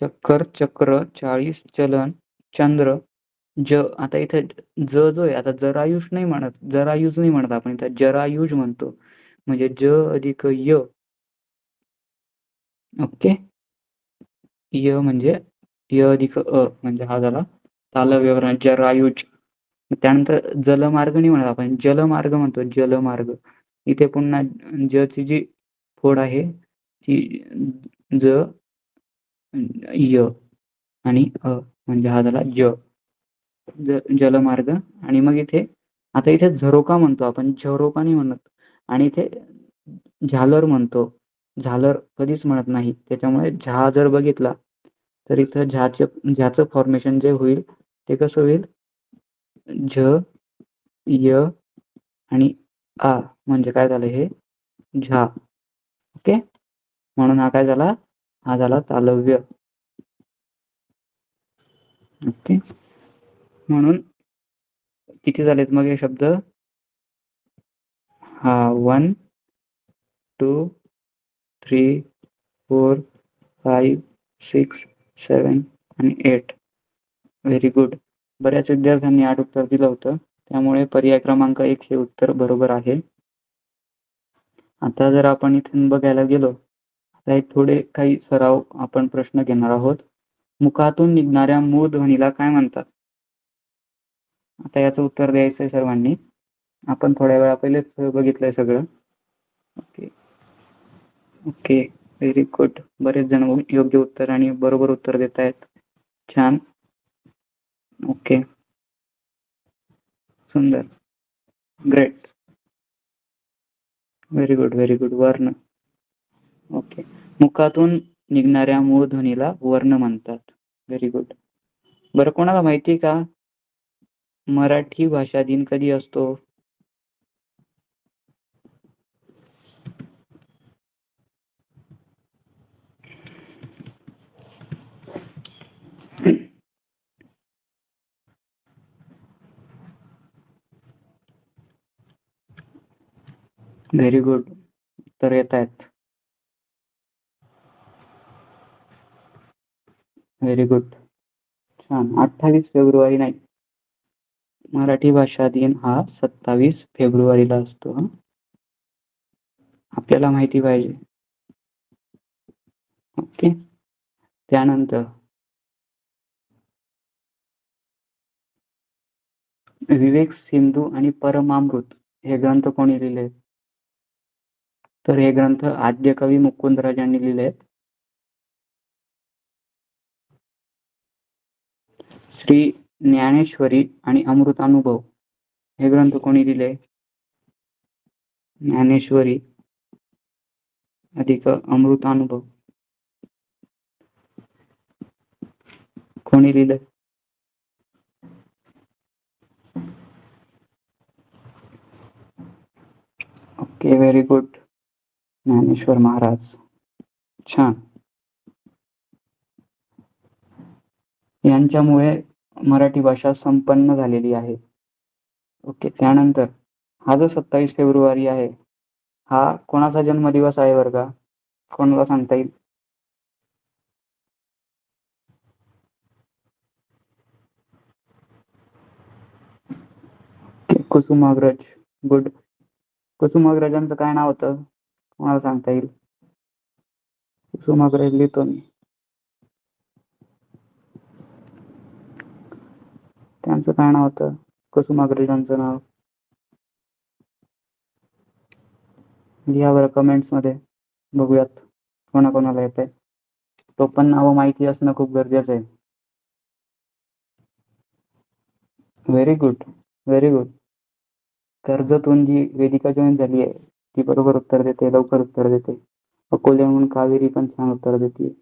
चक्कर, चक्र, 40, चलन, चंद्र, आता इथे जो आहे, आता जरायुष नाही म्हणत, जरायुज नाही म्हणत आपण इथं जरायुज म्हणतो. म्हणजे ज अधिक य. ओके. य म्हणजे य अधिक अ म्हणजे हा झाला तालव्य वर्ण जरायुज. त्यानंतर जलमार्ग नाही म्हणत आपण जलमार्ग म्हणतो, जलमार्ग. इथे पुन्हा जची जी फोड आहे ती ज य आणि अ म्हणजे हा झाला जलमार्ग. आणि मग इथे आता इथे झरोका म्हणतो आपण, झरोका नाही म्हणत. आणि इथे झालर म्हणतो, झालर कधीच म्हणत नाही. त्याच्यामुळे झा जर बघितला तर इथं झ्याचं फॉर्मेशन जे होईल ते कसं होईल, झ य आणि आ म्हणजे काय झालं हे झा. ओके, म्हणून हा काय झाला, हा झाला तालव्य. ओके, म्हणून किती झालेत मग हे शब्द? हा 1 2 3 4 5 6 7 आणि 8. Very good. बऱ्याच विद्यार्थ्यांनी 8 उत्तर दिलं होतं, त्यामुळे पर्याय क्रमांक 1 हे उत्तर बरोबर आहे. आता जर आपण इथून बघायला गेलो तर थोडे काही सराव आपण प्रश्न घेणार आहोत. मुखातून निघणाऱ्या मूळ ध्वनीला काय म्हणतात? आता याचं उत्तर द्यायचंय सर्वांनी. आपण थोड्या वेळा पहिलेच बघितलंय सगळं. Okay okay, very good. बरेच जण योग्य उत्तर आणि बरोबर उत्तर देत आहेत. छान. ओके, सुंदर, great, very good very good. वर्ण. ओके, मुखातून निघणाऱ्या मूळ ध्वनीला वर्ण म्हणतात. Very good. बरं, कोणाला माहिती का मराठी भाषा दिन कधी असतो? व्हेरी गुड, उत्तर येत आहेत. व्हेरी गुड, छान. 28 फेब्रुवारी नाही, मराठी भाषा दिन हा 27 फेब्रुवारीला असतो. आपल्याला माहिती पाहिजे. ओके, त्यानंतर विवेक सिंधू आणि परमामृत हे ग्रंथ कोणी लिहिले? तर हे ग्रंथ आद्यकवी मुकुंदराज यांनी लिहिले आहेत. श्री ज्ञानेश्वरी आणि अमृतानुभव हे ग्रंथ कोणी लिहिले? ज्ञानेश्वरी अधिक अमृतानुभव कोणी लिहिले? Okay, very good, Dnyaneshwar Maharaj. छान. यांच्यामुळे मराठी भाषा संपन्न झालेली आहे. ओके, त्यानंतर हा जो 27 फेब्रुवारी आहे हा कोणाचा जन्मदिवस आहे बरं का? कोणाला सांगता येईल? कुसुमाग्रज. गुड. कुसुमाग्रजांचं काय नाव होतं? कोणाला सांगता येईल? कुसुमाग्रज लिहितो मी. त्यांचं काय नाव होतं? कुसुमाग्रजांचं नाव लिहा बरं कमेंट्स मध्ये, बघूयात कोणाकोणाला येतंय. तो पण नाव माहिती असणं खूप गरजेचं आहे. Very good very good. कर्जतहून जी वेदिका जॉईन झाली आहे ती बरोबर उत्तर देते, लवकर उत्तर देते. अकोल्याहून कावेरी पण छान उत्तर देते.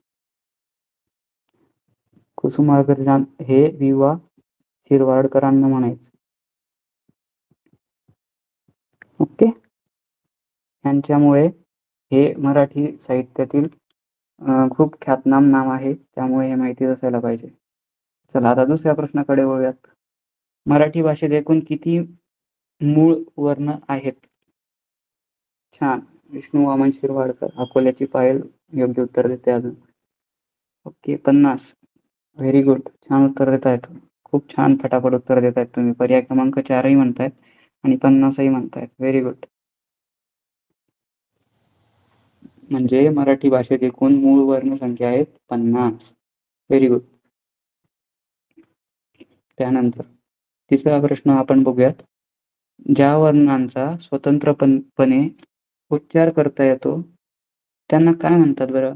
कुसुमाग्रज हे वि.वा. शिरवाडकरांना म्हणायचं. ओके. यांच्यामुळे हे मराठी साहित्यातील खूप ख्यातनाम नाव आहे, त्यामुळे हे माहिती असायला पाहिजे. चला आता दुसऱ्या प्रश्नाकडे वळूयात. मराठी भाषेत एकूण किती मूळ वर्ण आहेत? छान. विष्णू वामन शिरवाडकर, अकोल्याची पायल योग्य उत्तर देते अजून. ओके, 50. Very good. छान उत्तर देत आहेत. खूप छान फटाफट उत्तर देत आहेत तुम्ही. पर्याय क्रमांक 4ही म्हणतायत आणि 50ही म्हणतायत. Very good. म्हणजे मराठी भाषेत एकूण मूळ वर्ण संख्या आहेत 50. Very good. त्यानंतर तिसरा प्रश्न आपण बघूयात. ज्या वर्णांचा स्वतंत्रपणे उच्चार करता येतो त्यांना काय म्हणतात बरं?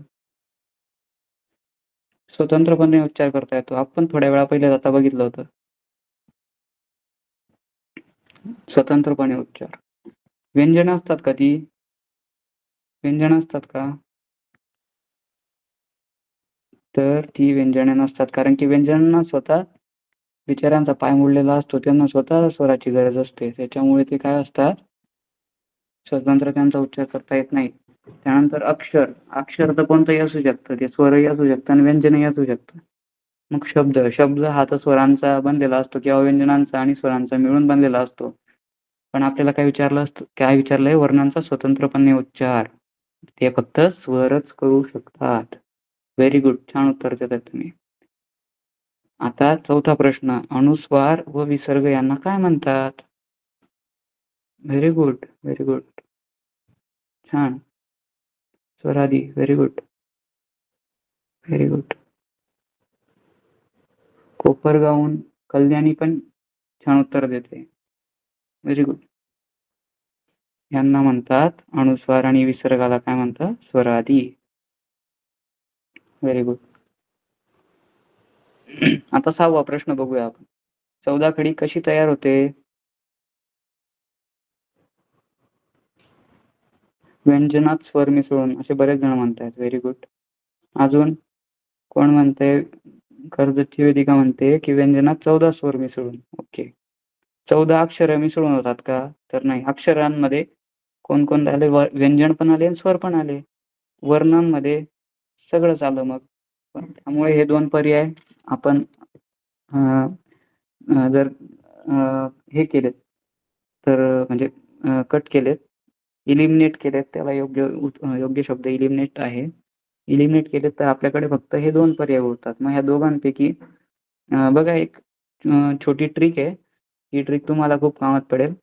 स्वतंत्रपणे उच्चार करता येतो. आपण थोड्या वेळा पहिले आता बघितलं होतं. स्वतंत्रपणे उच्चार. व्यंजन असतात का ती? व्यंजन असतात का? तर ती व्यंजने नसतात, कारण की व्यंजनांना स्वतः विचारांचा पाय मोडलेला असतो, त्यांना स्वतः स्वराची गरज असते. त्याच्यामुळे ते काय असतात? स्वतंत्र त्यांचा उच्चार करता येत नाही. त्यानंतर अक्षर. अक्षर तर कोणतंही असू शकतं, ते स्वरही असू शकतं आणि व्यंजनही असू शकतं. मग शब्द. शब्द हा तर स्वरांचा बनलेला असतो किंवा व्यंजनांचा आणि स्वरांचा मिळून बनलेला असतो. पण आपल्याला काय विचारलंय? वर्णांचा स्वतंत्रपणे उच्चार. ते फक्त स्वरच करू शकतात. Very good. छान उत्तर देतात तुम्ही. आता चौथा प्रश्न. अनुस्वार व विसर्ग यांना काय म्हणतात? Very good. Very good. छान. स्वरादी. Very good. Very good. कोपरगावहून कल्याणी पण छान उत्तर देते. Very good. यांना म्हणतात अनुस्वार आणि विसर्गाला काय म्हणतात? स्वरादी. Very good. आता 6वा प्रश्न बघूया आपण. 14 खडी कशी तयार होते? व्यंजनात स्वर मिसळून, असे बरेच जण म्हणतात. Very good. अजून कोण म्हणते? कर्जतची वेदिका म्हणते की व्यंजनात 14 स्वर मिसळून. ओके. 14 अक्षर मिसळून होतात का? तर नाही. अक्षरांमध्ये कोणकोणते आले? व्यंजन पण आले आणि स्वर पण आले. वर्णांमध्ये सगळंच आलं मग. त्यामुळे हे 2 पर्याय आपण जर हे केलेत तर म्हणजे कट केलेत, इलिमिनेट केलेत, त्याला योग्य शब्द इलिमिनेट आहे. इलिमिनेट केलेत तर आपल्याकडे फक्त हे 2 पर्याय उरतात. मग ह्या दोघांपैकी बघा, एक छोटी ट्रिक आहे. ही ट्रिक तुम्हाला खूप कामात पडेल.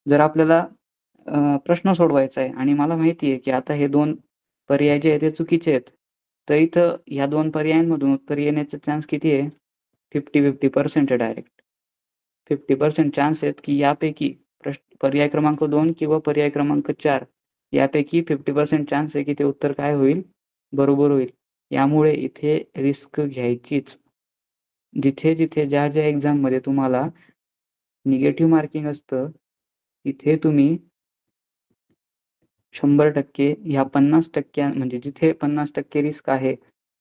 जर आपल्याला प्रश्न सोडवायचा आहे आणि मला माहिती आहे की आता हे 2 पर्याय जे आहेत ते चुकीचे आहेत, तर इथं ह्या 2 पर्यायांमधून उत्तर येण्याचे चान्स किती आहे? 50-50% आहे डायरेक्ट. 50% चान्स आहेत की यापैकी पर्याय क्रमांक 2 किंवा पर्याय क्रमांक 4 यापैकी 50% चान्स आहे की ते उत्तर काय होईल? बरोबर होईल. यामुळे इथे रिस्क घ्यायचीच. जिथे ज्या एक्झाममध्ये तुम्हाला निगेटिव्ह मार्किंग असतं, तिथे तुम्ही 100% ह्या 50% म्हणजे जिथे 50% रिस्क आहे,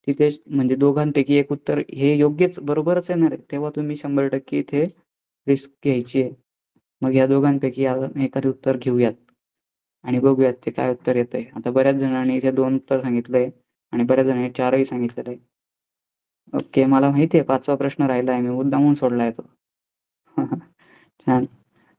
तिथे म्हणजे दोघांपैकी एक उत्तर हे योग्यच बरोबरच येणार आहे. तेव्हा तुम्ही 100% इथे रिस्क घ्यायची आहे. मग या दोघांपैकी एखादे उत्तर घेऊयात आणि बघूयात ते काय उत्तर येतंय. आता बऱ्याच जणांनी इथे 2 उत्तर सांगितलंय आणि बऱ्याच जणांनी 4ही सांगितलेलं आहे. ओके. मला माहिती आहे 5वा प्रश्न राहिला आहे. मी मुद्दामून सोडलाय तो. छान.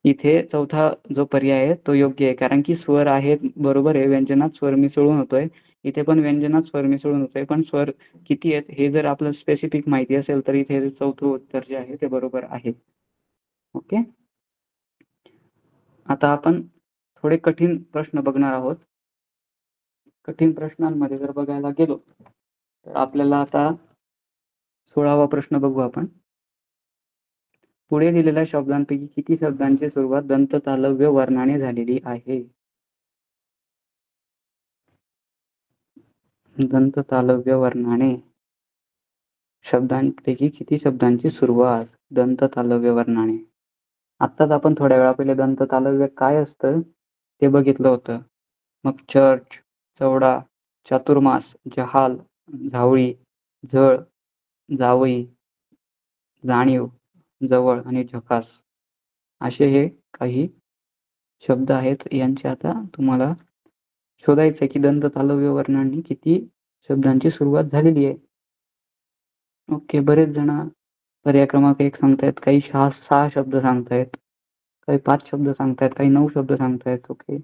इथे चौथा जो पर्याय आहे तो योग्य आहे, कारण की स्वर आहेत. बरोबर आहे. व्यंजनात स्वर मिसळून होतोय. इथे पण व्यंजनात स्वर मिसळून होतोय. पण स्वर किती आहेत हे जर आपलं स्पेसिफिक माहिती असेल तर इथे चौथं उत्तर जे आहे ते बरोबर आहे. ओके. आता आपण थोडे कठीण प्रश्न बघणार आहोत. कठीण प्रश्नांमध्ये जर बघायला गेलो तर आपल्याला आता 16वा प्रश्न बघू आपण. पुढे दिलेल्या शब्दांपैकी किती शब्दांची सुरुवात दंततालव्य वर्णाने झालेली आहे? दंततालव्य वर्णाने. शब्दांपैकी किती शब्दांची सुरुवात दंततालव्य वर्णाने? आत्ताच आपण थोड्या वेळा पहिले दंततालव्य काय असतं ते बघितलं होतं. मग चर्च, चवडा, चातुर्मास, जहाल, झावळी, झळ, जावई, जाणीव, जवळ आणि झकास असे हे काही शब्द आहेत. यांचे आता तुम्हाला शोधायचं आहे की दंत तालव्य वर्णांनी किती शब्दांची सुरुवात झालेली आहे. ओके, बरेच जण पर्याय क्रमांक 1 सांगतायत, काही 6 शब्द सांगतायत, काही 5 शब्द सांगतायत, काही 9 शब्द सांगतायत. ओके,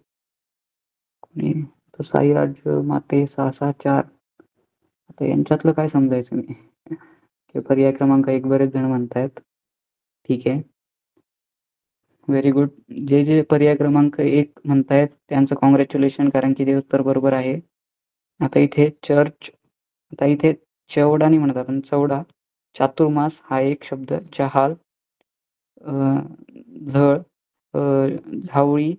कोणी तर साईराज माते 664. आता यांच्यातलं काय समजायचं मी? पर्याय क्रमांक 1 बरेच जण म्हणतायत. ठीक आहे, व्हेरी गुड. जे पर्याय क्रमांक 1 म्हणतायत त्यांचं कॉंग्रॅच्युलेशन, कारण की ते उत्तर बरोबर आहे. आता इथे आता इथे चवडा नाही म्हणत आपण, चवडा. चातुर्मास हा एक शब्द. जहाल, झळ, झावळी,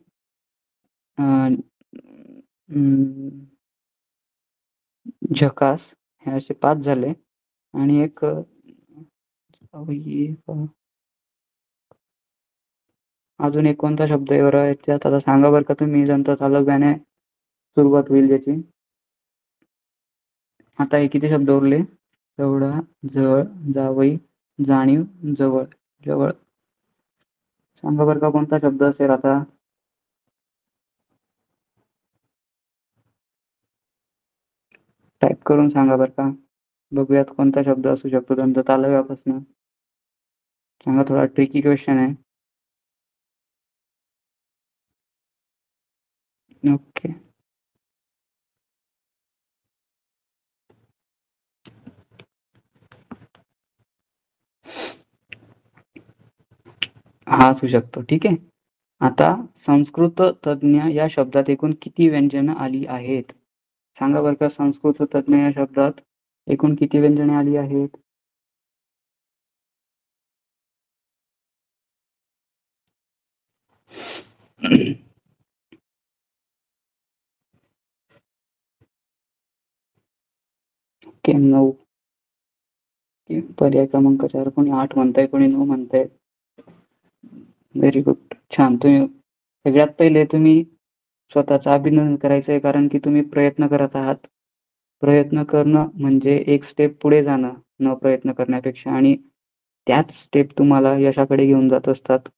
झकास हे असे 5 झाले. आणि एक अजून एक कोणता शब्द आहे बरं याच्यात? आता सांगा बरं का तुम्ही, दंत तालव्याने सुरुवात होईल त्याची. आता हे किती शब्द उरले? चवडा, झळ, जावई, जाणीव, जवळ. जवळ सांगा बरं का कोणता शब्द असेल आता? टाईप करून सांगा बरं का, बघूयात कोणता शब्द असू शकतो दंत तालव्यापासून. सांगा, थोडा ट्रिकी क्वेश्चन आहे. ओके, हा असू शकतो. ठीक आहे, आता संस्कृत तज्ञ या शब्दात एकूण किती व्यंजनं आली आहेत? सांगा बरं का, संस्कृत तज्ञ या शब्दात एकूण किती व्यंजने आली आहेत? ओके, 9. पर्याय क्रमांक 4 कोणी 8 म्हणताय, कोणी 9 म्हणताय. व्हेरी गुड, छान. तुम्ही सगळ्यात पहिले तुम्ही स्वतःचं अभिनंदन करायचं आहे, कारण की तुम्ही प्रयत्न करत आहात. प्रयत्न करणं म्हणजे एक स्टेप पुढे जाणं न प्रयत्न करण्यापेक्षा, आणि त्याच स्टेप तुम्हाला यशाकडे घेऊन जात असतात.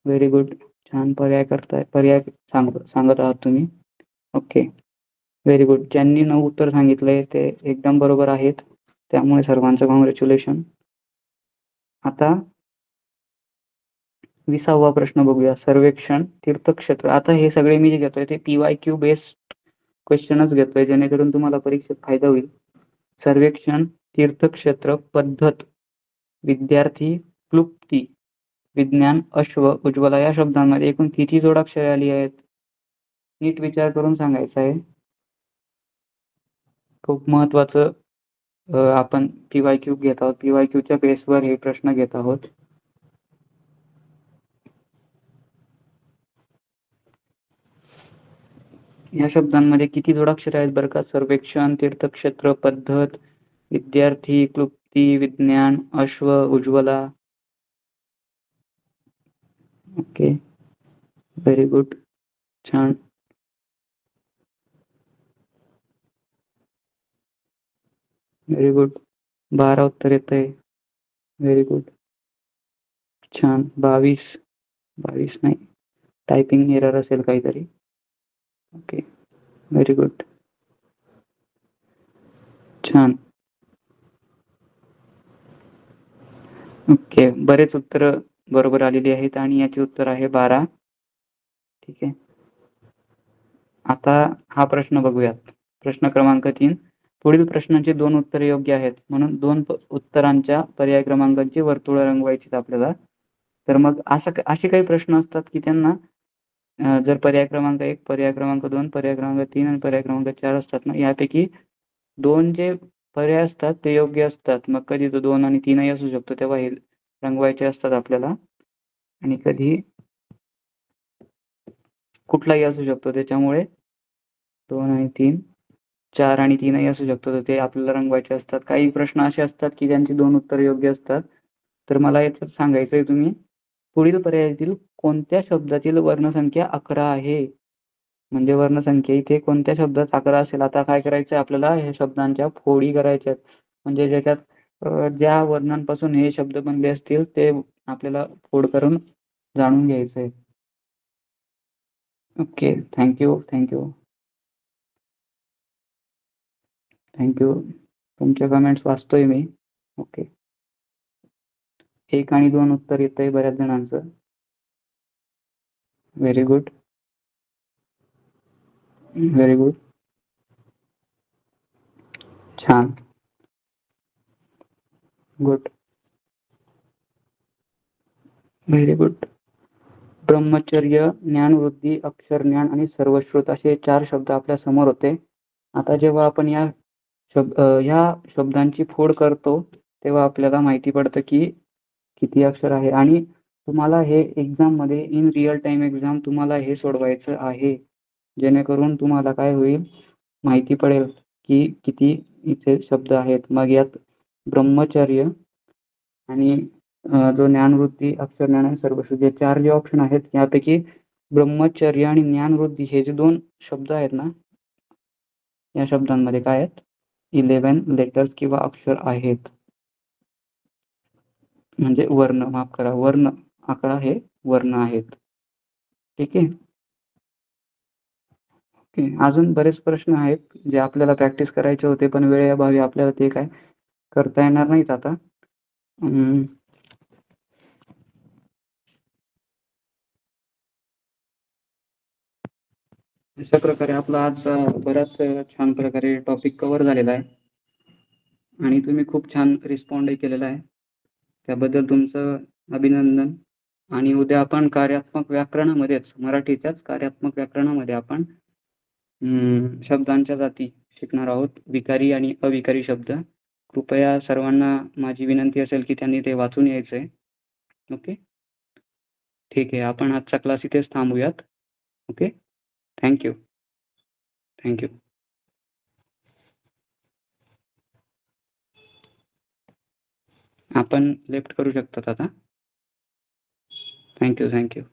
व्हेरी गुड, छान पर्याय सांगत आहात तुम्ही. Okay, very good. ज्यांनी 9 उत्तर सांगितलंय ते एकदम बरोबर आहेत, त्यामुळे सर्वांचं कॉंग्रॅच्युलेशन. आता 20वा प्रश्न बघूया. सर्वेक्षण, तीर्थक्षेत्र. आता हे सगळे मी जे घेतोय ते PYQ बेस्ड क्वेश्चनच घेतोय, जेणेकरून तुम्हाला परीक्षेत फायदा होईल. सर्वेक्षण, तीर्थक्षेत्र, पद्धत, विद्यार्थी, क्लुप्ती, विज्ञान, अश्व, उज्ज्वला या शब्दांमध्ये एकूण किती जोडाक्षरे आली आहेत? नीट विचार करून सांगायचं आहे. खूप महत्वाचं आपण PYQ घेत आहोत. PYQच्या बेसवर हे प्रश्न घेत आहोत. या शब्दांमध्ये किती जोडाक्षरे आहेत बरं का? सर्वेक्षण, तीर्थक्षेत्र, पद्धत, विद्यार्थी, क्लुप्ती, विज्ञान, अश्व, उज्ज्वला. ओके, व्हेरी गुड, छान. व्हेरी गुड, 12 उत्तर येत आहे. व्हेरी गुड, छान. 22 नाही, टायपिंग एरर असेल काहीतरी. ओके, व्हेरी गुड, छान. ओके, बरेच उत्तर बरोबर आलेली आहेत आणि याचे उत्तर आहे 12. ठीक आहे, आता हा प्रश्न बघूयात. प्रश्न क्रमांक 3. पुढील प्रश्नांची 2 उत्तरे योग्य आहेत, म्हणून 2 उत्तरांच्या पर्याय क्रमांकांची वर्तुळं रंगवायची आपल्याला. तर मग असे काही प्रश्न असतात की त्यांना जर पर्याय क्रमांक 1, पर्याय क्रमांक 2, पर्याय क्रमांक 3 आणि पर्याय क्रमांक 4 असतात ना, यापैकी 2 जे पर्याय असतात ते योग्य असतात. मग कधी तो 2 आणि 3 असू शकतो, तेव्हा हे रंगवायचे असतात आपल्याला. आणि कधी कुठलाही असू शकतो, त्याच्यामुळे 2 आणि 3, 4 आणि 3 असू शकतो, तर ते आपल्याला रंगवायचे असतात. काही प्रश्न असे असतात की ज्यांची 2 उत्तर योग्य असतात. तर मला याच्यात सांगायचंय, तुम्ही पुढील पर्यायातील कोणत्या शब्दातील वर्णसंख्या 11 आहे? म्हणजे वर्णसंख्या इथे कोणत्या शब्दात 11 असेल. आता काय करायचंय आपल्याला, हे शब्दांच्या फोडी करायच्या आहेत. म्हणजे ज्याच्यात ज्या वर्णांपासून हे शब्द बनले असतील ते आपल्याला फोड करून जाणून घ्यायचं आहे. Okay, thank you. तुमचे कमेंट्स वाचतोय मी. ओके, 1 आणि 2 उत्तर येतंय बऱ्याच जणांचं. Very good. छान. गुड. Very good. ब्रह्मचर्य, ज्ञानवृद्धी, अक्षरज्ञान आणि सर्वश्रुत असे 4 शब्द आपल्या समोर होते. आता जेव्हा आपण ह्या शब्दांची फोड करतो तेव्हा आपल्याला माहिती पडतं की किती अक्षर आहे आणि तुम्हाला हे एक्झाममध्ये इन रिअल टाइम एक्झाम तुम्हाला हे सोडवायचं आहे. जेणेकरून तुम्हाला काय होईल, माहिती पडेल की किती इथे शब्द आहेत. मग यात ब्रह्मचर्य आणि जो ज्ञानवृत्ती, अक्षरज्ञान आणि सर्वश्रुत हे 4 जे ऑप्शन आहेत यापैकी ब्रह्मचर्य आणि ज्ञानवृत्ती हे जे 2 शब्द आहेत ना, या शब्दांमध्ये काय आहेत, 11 लेटर्स किंवा अक्षर आहेत. म्हणजे वर्ण, माफ करा, वर्ण 11 हे वर्ण आहेत. ठीक आहे. ओके, अजून बरेच प्रश्न आहेत जे आपल्याला प्रॅक्टिस करायचे होते पण वेळेअभावी आपल्याला ते काय करता येणार नाहीत आता. अशा प्रकारे आपला आज बराच छान प्रकारे टॉपिक कव्हर झालेला आहे आणि तुम्ही खूप छान रिस्पॉन्डही केलेला आहे. त्याबद्दल तुमचं अभिनंदन. आणि उद्या आपण कार्यात्मक व्याकरणामध्येच, मराठीच्याच कार्यात्मक व्याकरणामध्ये आपण शब्दांच्या जाती शिकणार आहोत, विकारी आणि अविकारी शब्द. कृपया सर्वांना माझी विनंती असेल की त्यांनी ते वाचून यायचंय. ओके, ठीक आहे. आपण आजचा क्लास इथेच थांबूयात. Okay, thank you. आपण लेफ्ट करू शकतात आता. थँक्यू.